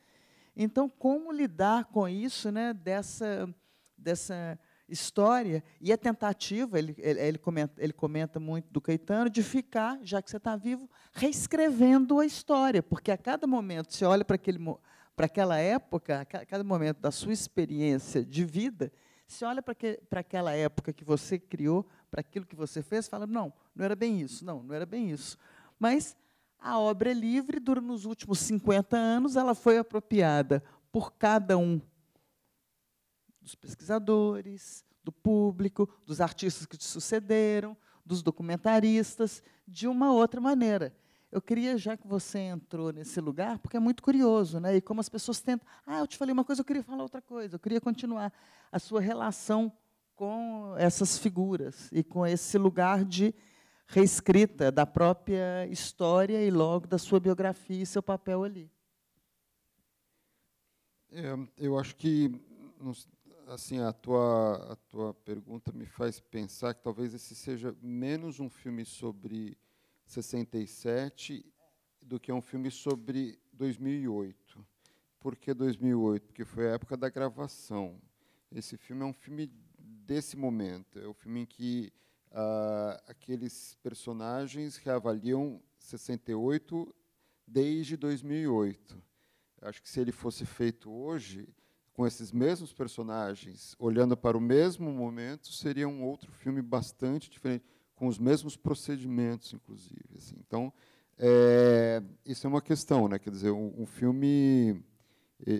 Então, como lidar com isso, né, dessa história, e a tentativa, ele comenta muito do Caetano, de ficar, já que você está vivo, reescrevendo a história, porque a cada momento, você olha para aquela época, a cada momento da sua experiência de vida, você olha para aquela época que você criou, para aquilo que você fez, fala, não era bem isso, não era bem isso. Mas a obra é livre, nos últimos 50 anos, ela foi apropriada por cada um dos pesquisadores, do público, dos artistas que te sucederam, dos documentaristas, de uma outra maneira. Eu queria, já que você entrou nesse lugar, porque é muito curioso, né? E como as pessoas tentam... eu te falei uma coisa, eu queria falar outra coisa, eu queria continuar a sua relação com essas figuras e com esse lugar de reescrita da própria história e, logo, da sua biografia e seu papel ali. Eu acho que... Assim, a tua pergunta me faz pensar que talvez esse seja menos um filme sobre 67 do que um filme sobre 2008. Por que 2008? Porque foi a época da gravação. Esse filme é um filme desse momento. É o filme em que aqueles personagens reavaliam 68 desde 2008. Acho que se ele fosse feito hoje, com esses mesmos personagens, olhando para o mesmo momento, seria um outro filme bastante diferente, com os mesmos procedimentos, inclusive. Assim. Então, isso é uma questão, né? Quer dizer, um filme,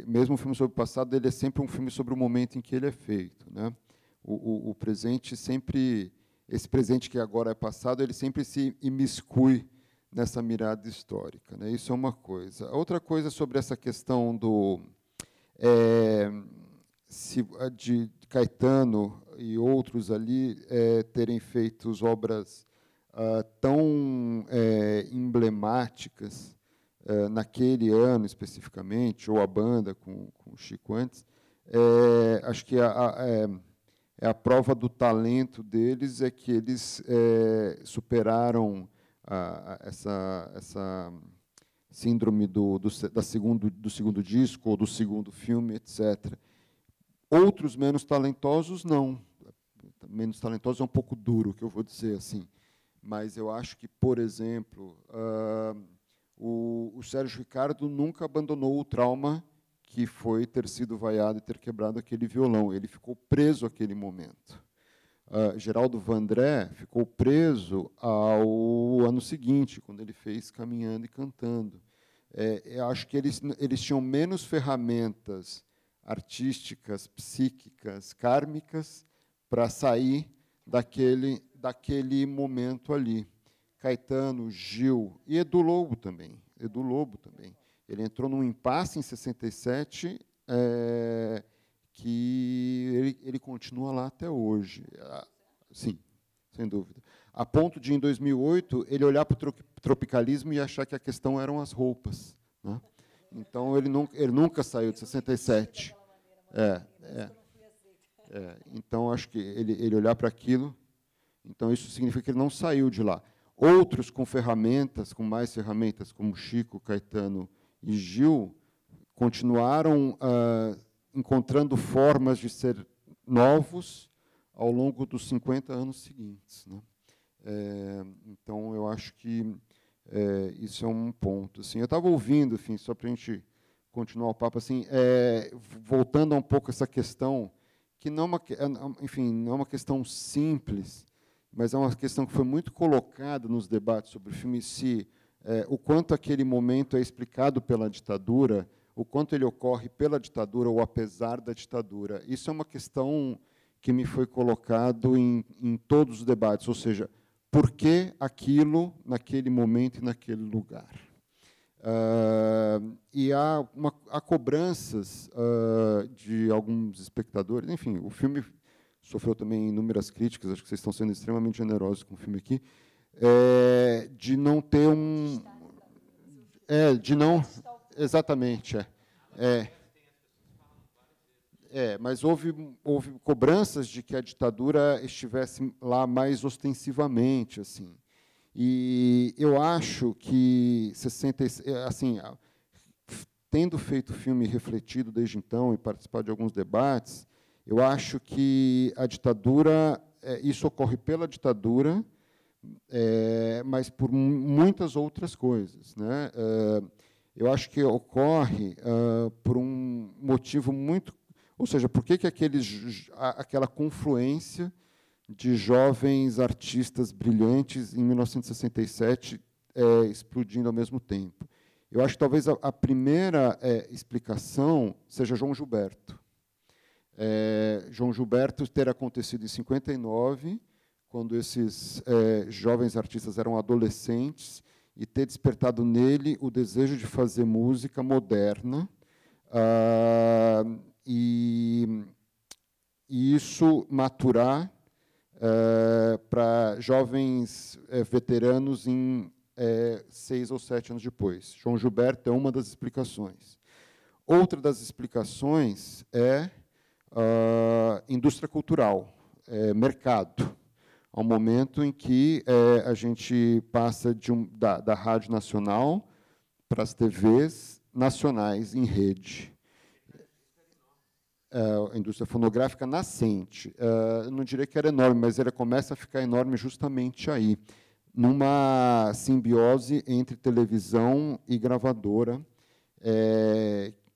mesmo um filme sobre o passado, ele é sempre um filme sobre o momento em que ele é feito, né? O presente sempre, esse presente que agora é passado, ele sempre se imiscui nessa mirada histórica, né? Isso é uma coisa. A outra coisa sobre essa questão de Caetano e outros ali terem feito obras tão emblemáticas naquele ano especificamente, ou a banda com o Chico antes, acho que a prova do talento deles é que eles superaram essa síndrome do segundo disco, ou do segundo filme, etc. Outros menos talentosos, não. Menos talentosos é um pouco duro, que eu vou dizer assim. Mas eu acho que, por exemplo, o Sérgio Ricardo nunca abandonou o trauma que foi ter sido vaiado e ter quebrado aquele violão. Ele ficou preso àquele momento. Geraldo Vandré ficou preso ao ano seguinte, quando ele fez Caminhando e Cantando. Eu acho que eles tinham menos ferramentas artísticas, psíquicas, kármicas, para sair daquele momento ali. Caetano, Gil e Edu Lobo também. Ele entrou num impasse em 67, que ele continua lá até hoje. Sim, sem dúvida. A ponto de, em 2008, ele olhar para o tropicalismo e achar que a questão eram as roupas, né? Então, ele nunca saiu de 67. Então, acho que ele olhar para aquilo, então isso significa que ele não saiu de lá. Outros com mais ferramentas, como Chico, Caetano e Gil, continuaram encontrando formas de ser novos ao longo dos 50 anos seguintes, né? Então, eu acho que isso é um ponto. Assim, eu estava ouvindo, enfim, só para a gente continuar o papo, assim, voltando um pouco a essa questão, que não é uma questão simples, mas é uma questão que foi muito colocada nos debates sobre o filme, o quanto aquele momento é explicado pela ditadura, o quanto ele ocorre pela ditadura ou apesar da ditadura. Isso é uma questão que me foi colocado em todos os debates, ou seja, por que aquilo naquele momento e naquele lugar? E há cobranças de alguns espectadores. Enfim, o filme sofreu também inúmeras críticas, acho que vocês estão sendo extremamente generosos com o filme aqui, de não ter um... de não... Exatamente, mas houve cobranças de que a ditadura estivesse lá mais ostensivamente, assim. E eu acho que assim, tendo feito o filme e refletido desde então e participado de alguns debates, eu acho que a ditadura, isso ocorre pela ditadura, mas por muitas outras coisas, né? Eu acho que ocorre por um motivo muito... Ou seja, por que aquela confluência de jovens artistas brilhantes em 1967 explodindo ao mesmo tempo? Eu acho que talvez a primeira explicação seja João Gilberto. João Gilberto ter acontecido em 59, quando esses jovens artistas eram adolescentes, e ter despertado nele o desejo de fazer música moderna, e isso maturar para jovens veteranos em 6 ou 7 anos depois. João Gilberto é uma das explicações. Outra das explicações é indústria cultural, mercado. Ao momento em que a gente passa da Rádio Nacional para as TVs nacionais em rede. A indústria fonográfica nascente. Eu não diria que era enorme, mas ela começa a ficar enorme justamente aí, numa simbiose entre televisão e gravadora,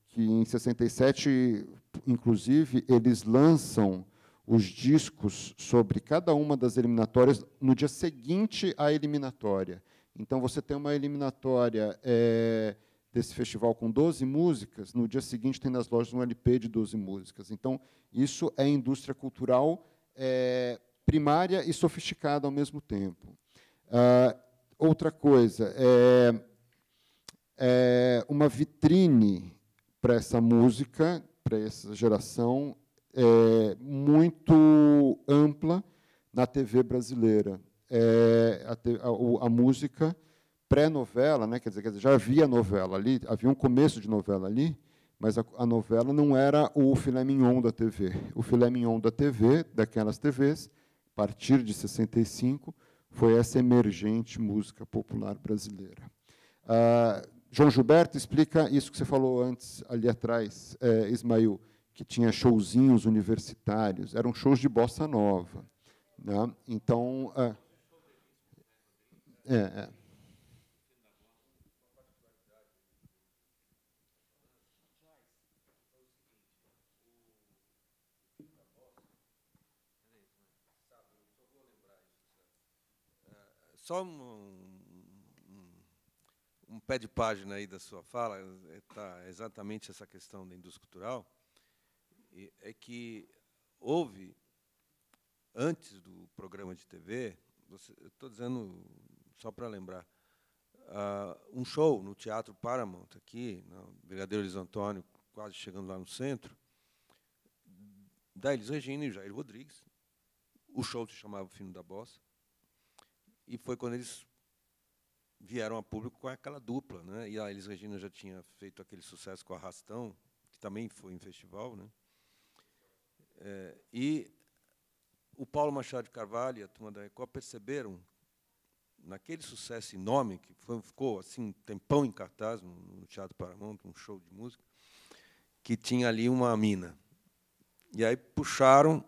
que em 67, inclusive, eles lançam os discos sobre cada uma das eliminatórias no dia seguinte à eliminatória. Então, você tem uma eliminatória desse festival com 12 músicas, no dia seguinte tem nas lojas um LP de 12 músicas. Então, isso é indústria cultural primária e sofisticada ao mesmo tempo. Outra coisa, uma vitrine para essa música, para essa geração, muito ampla na TV brasileira. A música pré-novela, né, quer dizer, já havia novela ali, havia um começo de novela ali, mas a novela não era o filé mignon da TV. O filé mignon da TV, daquelas TVs, a partir de 65, foi essa emergente música popular brasileira. João Gilberto explica isso que você falou antes, ali atrás, Ismael, que tinha showzinhos universitários, eram shows de bossa nova, né? Então, Só um pé de página aí da sua fala, está exatamente essa questão da indústria cultural, é que houve, antes do programa de TV, estou dizendo só para lembrar, um show no Teatro Paramount, aqui, no Brigadeiro Luiz Antônio, quase chegando lá no centro, da Elis Regina e Jair Rodrigues. O show se chamava O Fino da Bossa, e foi quando eles vieram a público com aquela dupla, né? E a Elis Regina já tinha feito aquele sucesso com Arrastão, que também foi em festival, né? E o Paulo Machado de Carvalho e a turma da Record perceberam, naquele sucesso enorme, que ficou assim, um tempão em cartaz no Teatro Paramount, um show de música, que tinha ali uma mina. E aí puxaram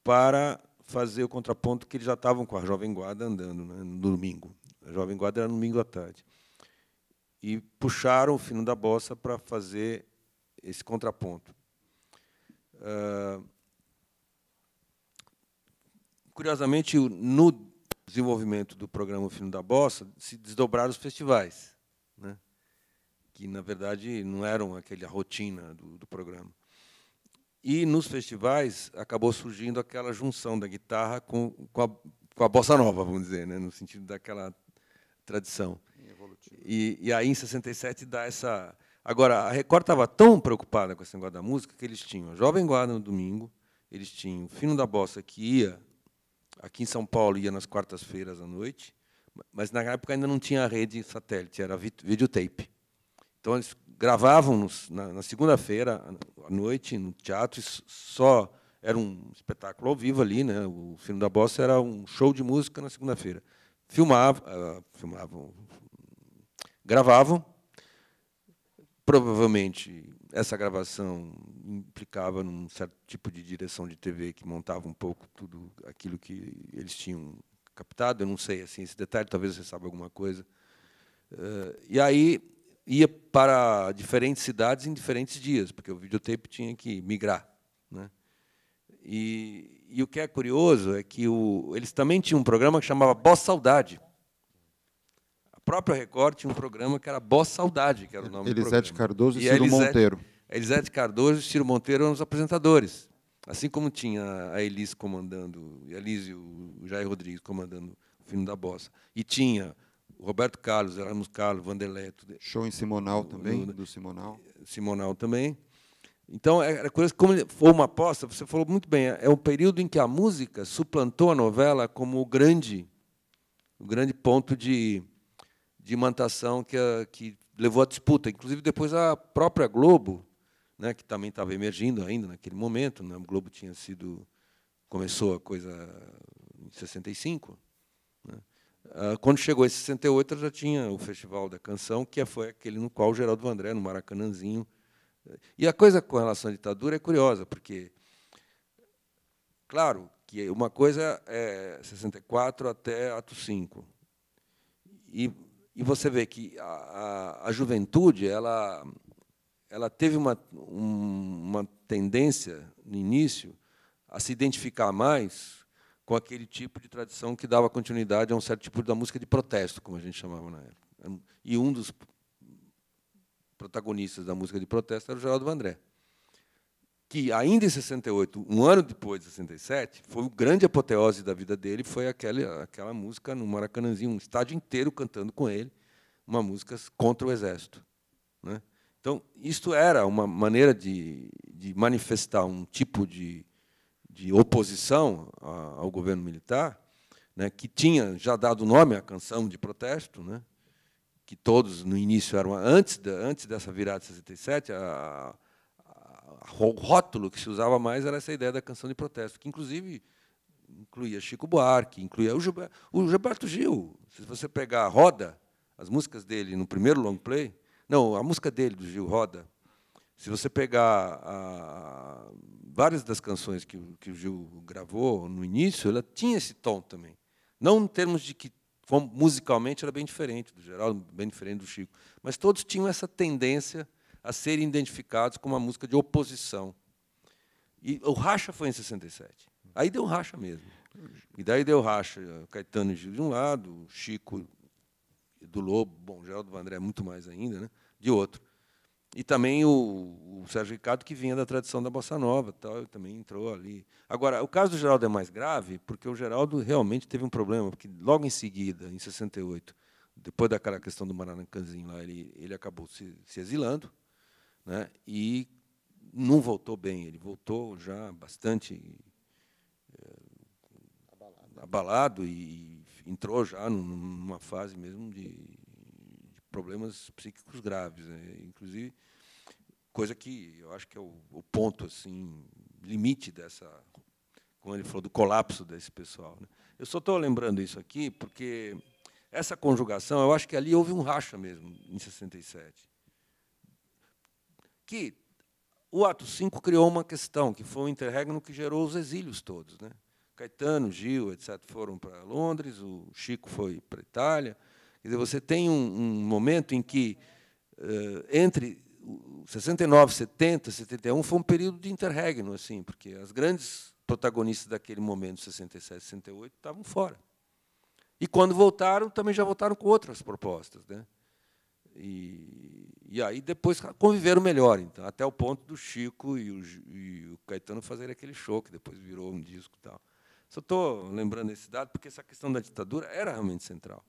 para fazer o contraponto, que eles já estavam com a Jovem Guarda andando, né, no domingo. A Jovem Guarda era no domingo à tarde. E puxaram o Fino da Bossa para fazer esse contraponto. Curiosamente, no desenvolvimento do programa O Fino da Bossa, se desdobraram os festivais, né, que, na verdade, não eram a rotina do programa. E, nos festivais, acabou surgindo aquela junção da guitarra com a bossa nova, vamos dizer, né, no sentido daquela tradição. E aí, em 67, dá essa... Agora, a Record estava tão preocupada com esse negócio da música que eles tinham a Jovem Guarda no domingo, eles tinham o Fino da Bossa, que ia, aqui em São Paulo, ia nas quartas-feiras à noite, mas, na época, ainda não tinha rede satélite, era videotape. Então, eles gravavam na segunda-feira, à noite, no teatro, e só era um espetáculo ao vivo ali, né? O Fino da Bossa era um show de música na segunda-feira. Gravavam. Provavelmente, essa gravação implicava num certo tipo de direção de TV que montava um pouco tudo aquilo que eles tinham captado. Eu não sei assim, esse detalhe, talvez você saiba alguma coisa. E aí ia para diferentes cidades em diferentes dias, porque o videotape tinha que migrar, né? E o que é curioso é que eles também tinham um programa que chamava Boss Saudade. A própria Record tinha um programa que era Boss Saudade, que era o nome do programa. Elisete Cardoso e Ciro Monteiro. Elisete Cardoso e Ciro Monteiro eram os apresentadores. Assim como tinha a Elis comandando, a Elis e o Jair Rodrigues comandando o Fino da Bossa. E tinha o Roberto Carlos, Erasmus Carlos, Vanderlei. Show em Simonal também, do Simonal. Simonal também. Então, era coisa como foi uma aposta, você falou muito bem, é um período em que a música suplantou a novela como o grande ponto de imantação que levou à disputa. Inclusive, depois, a própria Globo, né, que também estava emergindo ainda naquele momento, né, a Globo começou a coisa em 65. Né, quando chegou em 68, já tinha o Festival da Canção, que foi aquele no qual o Geraldo Vandré, no Maracanãzinho. E a coisa com relação à ditadura é curiosa, porque, claro, que uma coisa é 64 até ato 5. E você vê que a juventude ela teve uma tendência, no início, a se identificar mais com aquele tipo de tradição que dava continuidade a um certo tipo da música de protesto, como a gente chamava na época. E um dos protagonistas da música de protesto era o Geraldo Vandré, que, ainda em 68, um ano depois de 67, foi o grande apoteose da vida dele, foi aquela música no Maracanãzinho, um estádio inteiro cantando com ele, uma música contra o Exército, né? Então, isto era uma maneira de manifestar um tipo de oposição ao governo militar, né, que tinha já dado nome à canção de protesto, né, que todos, no início, eram antes dessa virada de 67, o rótulo que se usava mais era essa ideia da canção de protesto, que, inclusive, incluía Chico Buarque, incluía o Gilberto Gil. Se você pegar a Roda, as músicas dele no primeiro long play, não, a música dele, do Gil, Roda, se você pegar várias das canções que o Gil gravou no início, ela tinha esse tom também. Não em termos de que musicalmente era bem diferente do Geraldo, bem diferente do Chico, mas todos tinham essa tendência a serem identificados como uma música de oposição. E o racha foi em 67. Aí deu racha mesmo. E daí deu racha Caetano e Gil de um lado, Chico do Lobo, bom, Geraldo Vandré muito mais ainda, né, de outro. E também o Sérgio Ricardo, que vinha da tradição da bossa nova, tal, também entrou ali. Agora, o caso do Geraldo é mais grave, porque o Geraldo realmente teve um problema, porque logo em seguida, em 68, depois daquela questão do Maracanãzinho lá, ele acabou se exilando, né, e não voltou bem. Ele voltou já bastante abalado e entrou já numa fase mesmo de problemas psíquicos graves, né? Inclusive, coisa que eu acho que é o ponto assim limite dessa, como ele falou, do colapso desse pessoal, né? Eu só estou lembrando isso aqui porque essa conjugação, eu acho que ali houve um racha mesmo, em 67. Que o ato 5 criou uma questão, que foi o interregno que gerou os exílios todos, né? Caetano, Gil, etc., foram para Londres, o Chico foi para a Itália. Quer dizer, você tem um momento em que, entre 69, 70, 71, foi um período de interregno, assim, porque as grandes protagonistas daquele momento, 67, 68, estavam fora. E, quando voltaram, também já voltaram com outras propostas, né? E aí, depois, conviveram melhor, então, até o ponto do Chico e o Caetano fazerem aquele show, que depois virou um disco e tal. Só estou lembrando esse dado, porque essa questão da ditadura era realmente central.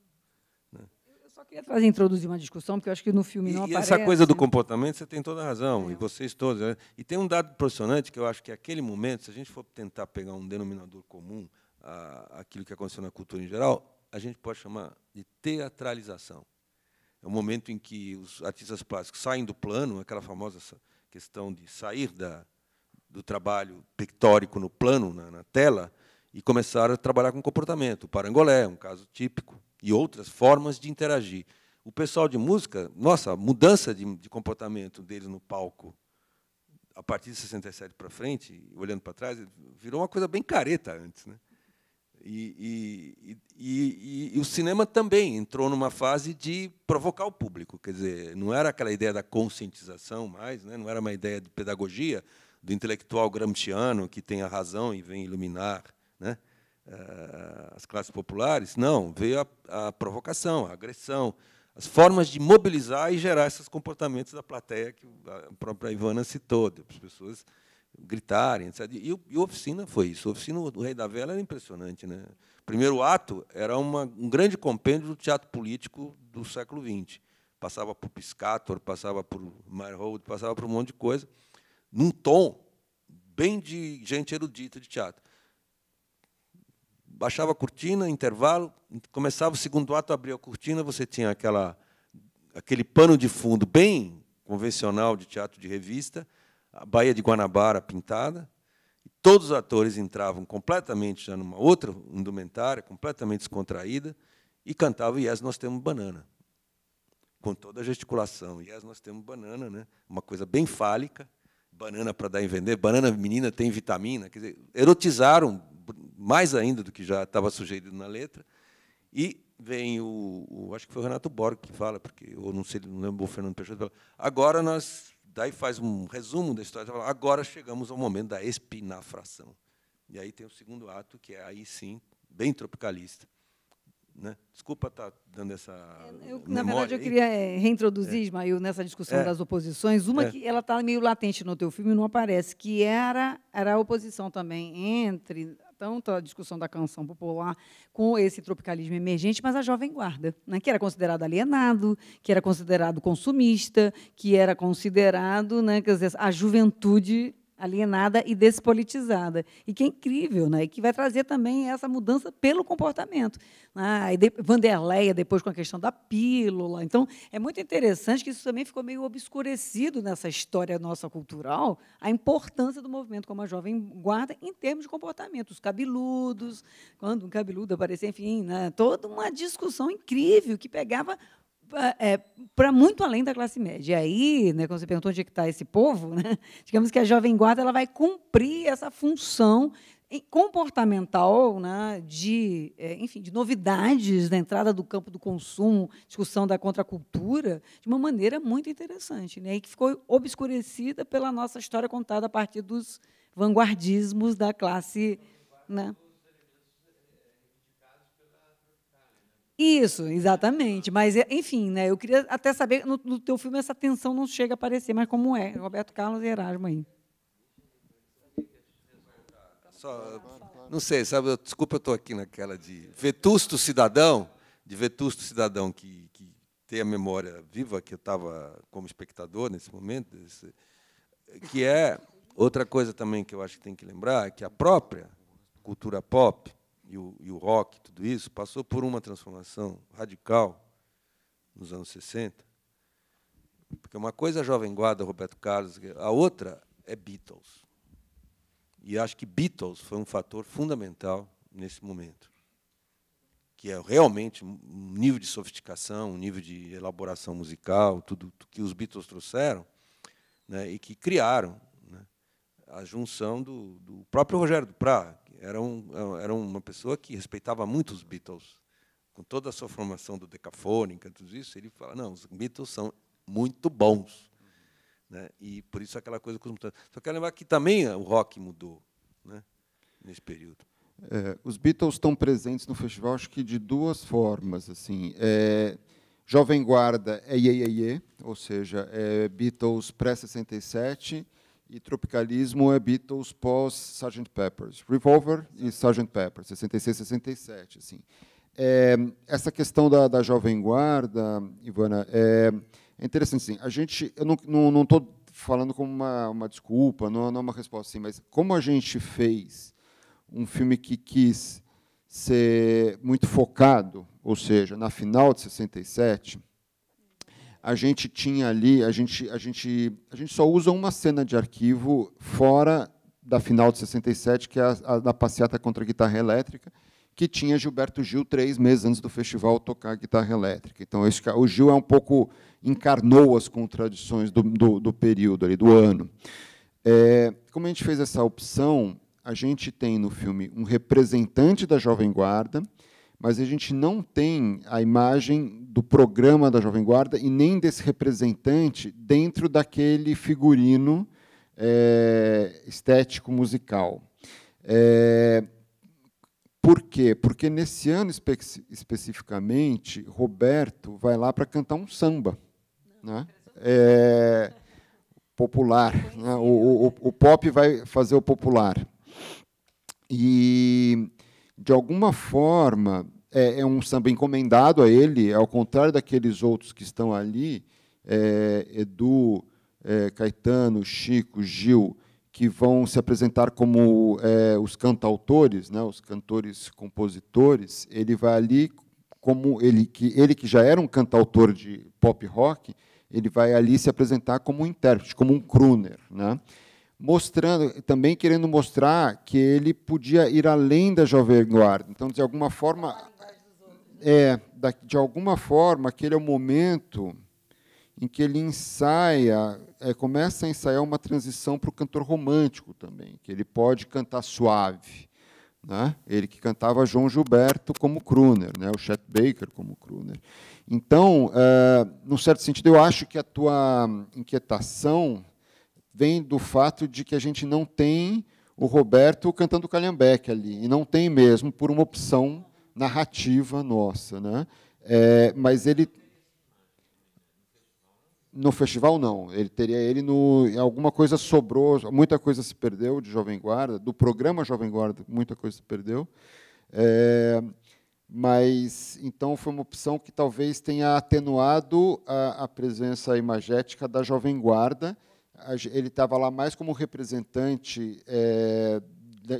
só queria introduzir uma discussão, porque eu acho que no filme não aparece. E essa coisa do comportamento, você tem toda a razão, e vocês todos. Né? E tem um dado impressionante, que eu acho que aquele momento, se a gente for tentar pegar um denominador comum àquilo que aconteceu na cultura em geral, a gente pode chamar de teatralização. É o momento em que os artistas plásticos saem do plano, aquela famosa questão de sair do trabalho pictórico no plano, na tela, e começaram a trabalhar com comportamento. O parangolé, um caso típico, e outras formas de interagir. O pessoal de música, nossa, a mudança de comportamento deles no palco, a partir de 67 para frente, olhando para trás, virou uma coisa bem careta antes, né? E o cinema também entrou numa fase de provocar o público. Quer dizer, não era aquela ideia da conscientização mais, né? Não era uma ideia de pedagogia, do intelectual gramsciano que tem a razão e vem iluminar, né, as classes populares. Não, veio a provocação, a agressão, as formas de mobilizar e gerar esses comportamentos da plateia que a própria Ivana citou, as pessoas gritarem, etc. E o Oficina foi isso. O Oficina, o Rei da Vela, era impressionante, né? O primeiro ato era um grande compêndio do teatro político do século XX. Passava por Piscator, passava por Meyerhold, passava por um monte de coisa, num tom bem de gente erudita de teatro. Baixava a cortina, intervalo, começava o segundo ato, abria a cortina, você tinha aquele pano de fundo bem convencional de teatro de revista, a Baía de Guanabara pintada, e todos os atores entravam completamente já numa outra indumentária, completamente descontraída, e cantavam Yes, nós temos banana, com toda a gesticulação. Yes, nós temos banana, né? Uma coisa bem fálica, banana para dar em vender, banana menina tem vitamina, quer dizer, erotizaram mais ainda do que já estava sugerido na letra. E vem acho que foi o Renato Borg que fala, porque eu não sei, não lembro o Fernando Peixoto, fala, agora nós, daí faz um resumo da história, fala, agora chegamos ao momento da espinafração. E aí tem o segundo ato, que é aí sim, bem tropicalista. Né? Desculpa estar dando essa na verdade, eu queria reintroduzir, Ismael, nessa discussão das oposições, uma que ela está meio latente no teu filme e não aparece, que era a oposição também entre tanto a discussão da canção popular com esse tropicalismo emergente, mas a Jovem Guarda, né, que era considerado alienado, que era considerado consumista, que era considerado, né, quer dizer, a juventude alienada e despolitizada. E que é incrível, né? E que vai trazer também essa mudança pelo comportamento. Vanderleia, depois, com a questão da pílula. Então, é muito interessante que isso também ficou meio obscurecido nessa história nossa cultural, a importância do movimento como a Jovem Guarda em termos de comportamento. Os cabeludos, quando um cabeludo aparecia, enfim, né? Toda uma discussão incrível que pegava para muito além da classe média. E aí, né, quando você perguntou onde é que está esse povo, né, digamos que a Jovem Guarda ela vai cumprir essa função comportamental, né, de novidades da entrada do campo do consumo, discussão da contracultura, de uma maneira muito interessante, né, e que ficou obscurecida pela nossa história contada a partir dos vanguardismos da classe, né? Isso, exatamente. Mas, enfim, né, eu queria até saber, no teu filme essa tensão não chega a aparecer, mas como é? Roberto Carlos e Erasmo aí. Não sei, sabe? Desculpa, eu estou aqui naquela de vetusto cidadão, que tem a memória viva, que eu estava como espectador nesse momento, que é outra coisa também que eu acho que tem que lembrar, é que a própria cultura pop e o rock, tudo isso, passou por uma transformação radical nos anos 60. Porque uma coisa é a Jovem Guarda, Roberto Carlos, a outra é Beatles. E acho que Beatles foi um fator fundamental nesse momento, que é realmente um nível de sofisticação, um nível de elaboração musical, tudo que os Beatles trouxeram, né, e que criaram, né, a junção do próprio Rogério Duprat, que era uma pessoa que respeitava muito os Beatles, com toda a sua formação do decafônica, tudo isso, ele fala, não, os Beatles são muito bons. Né? E, por isso, aquela coisa cosmopolita. Só quero lembrar que também o rock mudou, né, nesse período. Os Beatles estão presentes no festival, acho que de duas formas. Assim, Jovem Guarda é Ye, Ye, Ye, ou seja, é Beatles pré-67, e Tropicalismo é Beatles pós Sgt. Pepper's. Revolver e Sgt. Pepper, 66, 67. Assim. Essa questão da Jovem Guarda, Ivana, é interessante. Sim. Eu não estou falando como uma desculpa, não é uma resposta assim, mas como a gente fez um filme que quis ser muito focado, ou seja, na final de 67, a gente tinha ali, a gente só usa uma cena de arquivo fora da final de 67, que é a da passeata contra a guitarra elétrica, que tinha Gilberto Gil 3 meses antes do festival tocar guitarra elétrica. Então, o Gil encarnou as contradições do período, ali, do ano. Como a gente fez essa opção, a gente tem no filme um representante da Jovem Guarda, mas a gente não tem a imagem do programa da Jovem Guarda e nem desse representante dentro daquele figurino estético musical. Por quê? Porque nesse ano especificamente, Roberto vai lá para cantar um samba, né? Popular, né? O pop vai fazer o popular. E, de alguma forma, é um samba encomendado a ele, ao contrário daqueles outros que estão ali, Edu, Caetano, Chico, Gil, que vão se apresentar como os cantautores, né, os cantores-compositores. Ele vai ali, como ele que já era um cantautor de pop rock, ele vai ali se apresentar como um intérprete, como um crooner, né? Também querendo mostrar que ele podia ir além da Jovem Guarda. Então, de alguma forma, aquele é o momento em que ele começa a ensaiar uma transição para o cantor romântico também, que ele pode cantar suave, né? Ele que cantava João Gilberto como crooner, né? O Chet Baker como crooner. Então, num certo sentido, eu acho que a tua inquietação vem do fato de que a gente não tem o Roberto cantando Calhambeque ali, e não tem mesmo por uma opção narrativa nossa, né? Mas ele no festival não, alguma coisa sobrou, muita coisa se perdeu de Jovem Guarda, do programa Jovem Guarda, muita coisa se perdeu. Mas então foi uma opção que talvez tenha atenuado a presença imagética da Jovem Guarda. Ele estava lá mais como representante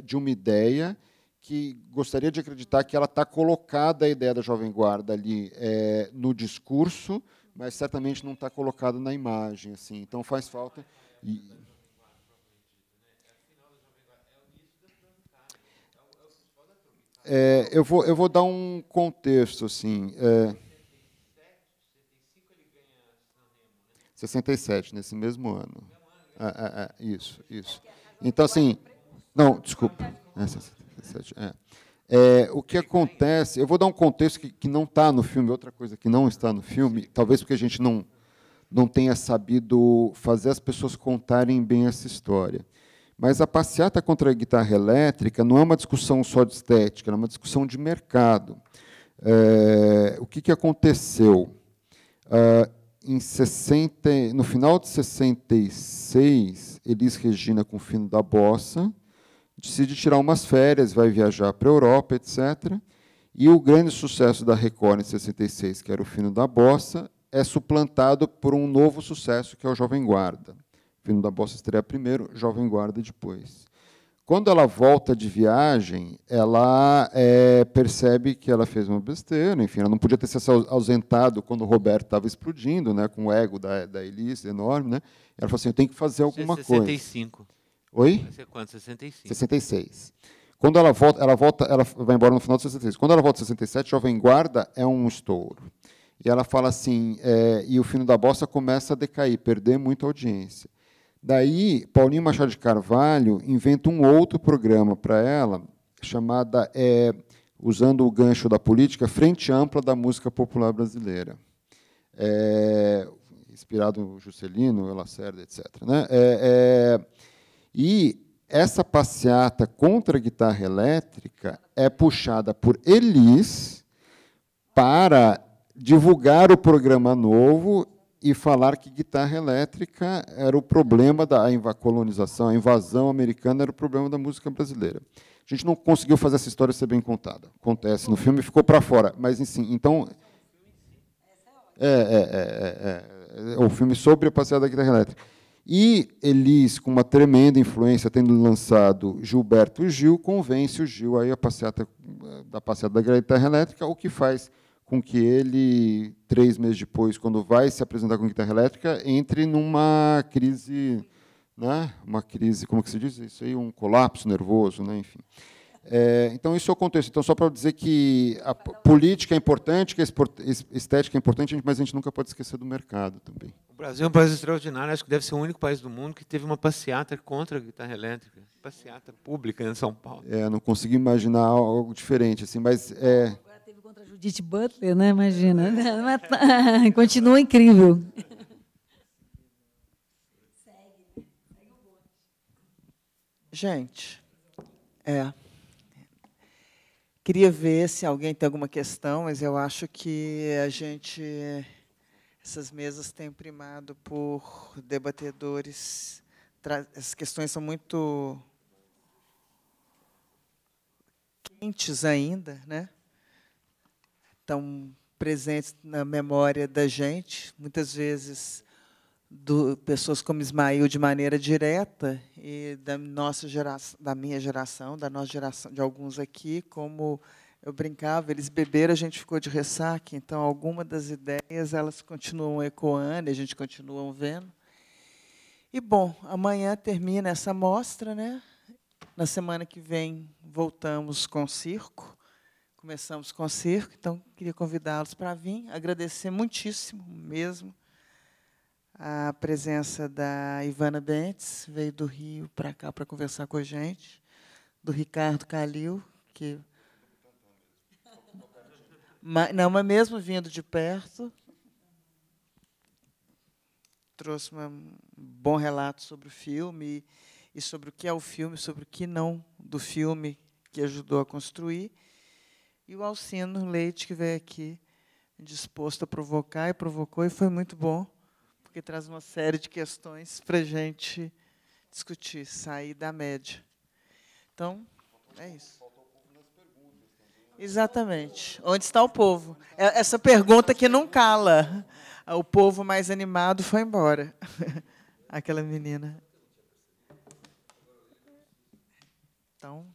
de uma ideia que gostaria de acreditar que ela está colocada, a ideia da Jovem Guarda ali no discurso, mas certamente não está colocada na imagem, assim. Então faz falta. Eu vou dar um contexto, assim. 67, nesse mesmo ano. Isso. Então, assim, não, desculpa. 67, o que acontece, eu vou dar um contexto que não está no filme, outra coisa que não está no filme, talvez porque a gente não tenha sabido fazer as pessoas contarem bem essa história. Mas a passeata contra a guitarra elétrica não é uma discussão só de estética, é uma discussão de mercado. O que aconteceu? No final de 66, Elis Regina, com o fino da bossa, decide tirar umas férias, vai viajar para a Europa, etc. E o grande sucesso da Record em 66, que era o fino da bossa, é suplantado por um novo sucesso, que é o Jovem Guarda. O fino da bossa estreia primeiro, Jovem Guarda depois. Quando ela volta de viagem, ela percebe que ela fez uma besteira, enfim, ela não podia ter se ausentado quando o Roberto estava explodindo, né, com o ego da Elis enorme, né? Ela falou assim, eu tenho que fazer alguma coisa. 65. Oi? Vai ser quanto? 65. 66. Quando ela vai embora no final de 66. Quando ela volta em 67, Jovem Guarda é um estouro. E ela fala assim, e o fino da bossa começa a decair, perder muita audiência. Daí, Paulinho Machado de Carvalho inventa um outro programa para ela, chamada, usando o gancho da política, Frente Ampla da Música Popular Brasileira. Inspirado no Juscelino, Lacerda, etc. Né? E essa passeata contra a guitarra elétrica é puxada por Elis para divulgar o programa novo e falar que guitarra elétrica era o problema da colonização, a invasão americana era o problema da música brasileira. A gente não conseguiu fazer essa história ser bem contada. Acontece no filme, ficou para fora. Mas, enfim, então... o filme sobre a passeata da guitarra elétrica. E Elis, com uma tremenda influência, tendo lançado Gilberto Gil, convence o Gil aí a passeata da guitarra elétrica, o que faz com que ele, 3 meses depois, quando vai se apresentar com guitarra elétrica, entre numa crise, né? Uma crise, como que se diz isso aí, um colapso nervoso, né? Enfim. Então, isso é o contexto. Então, só para dizer que a política é importante, que a estética é importante, mas a gente nunca pode esquecer do mercado também. O Brasil é um país extraordinário, acho que deve ser o único país do mundo que teve uma passeata contra a guitarra elétrica, passeata pública em São Paulo. Não consigo imaginar algo diferente, assim, mas Agora teve contra a Judith Butler, né? Imagina. Continua incrível. Gente, queria ver se alguém tem alguma questão, mas eu acho que essas mesas têm primado por debatedores. As questões são muito quentes ainda, né? Estão presentes na memória da gente, muitas vezes pessoas como Ismael de maneira direta, e da nossa geração, da minha geração, da nossa geração, de alguns aqui, como eu brincava, eles beberam, a gente ficou de ressaca, então algumas das ideias elas continuam ecoando, a gente continua vendo. E bom, amanhã termina essa mostra, né? Na semana que vem voltamos com o circo. Começamos com o circo, então queria convidá-los para vir, agradecer muitíssimo mesmo a presença da Ivana Bentes, veio do Rio para cá para conversar com a gente, do Ricardo Calil, que mas mesmo vindo de perto, trouxe um bom relato sobre o filme e sobre o que é o filme, sobre o que não do filme que ajudou a construir. E o Alcino Leite, que veio aqui disposto a provocar, e provocou, e foi muito bom, porque traz uma série de questões para a gente discutir, sair da média. Então, é isso. Exatamente. Onde está o povo? Essa pergunta que não cala. O povo mais animado foi embora. Aquela menina. Então...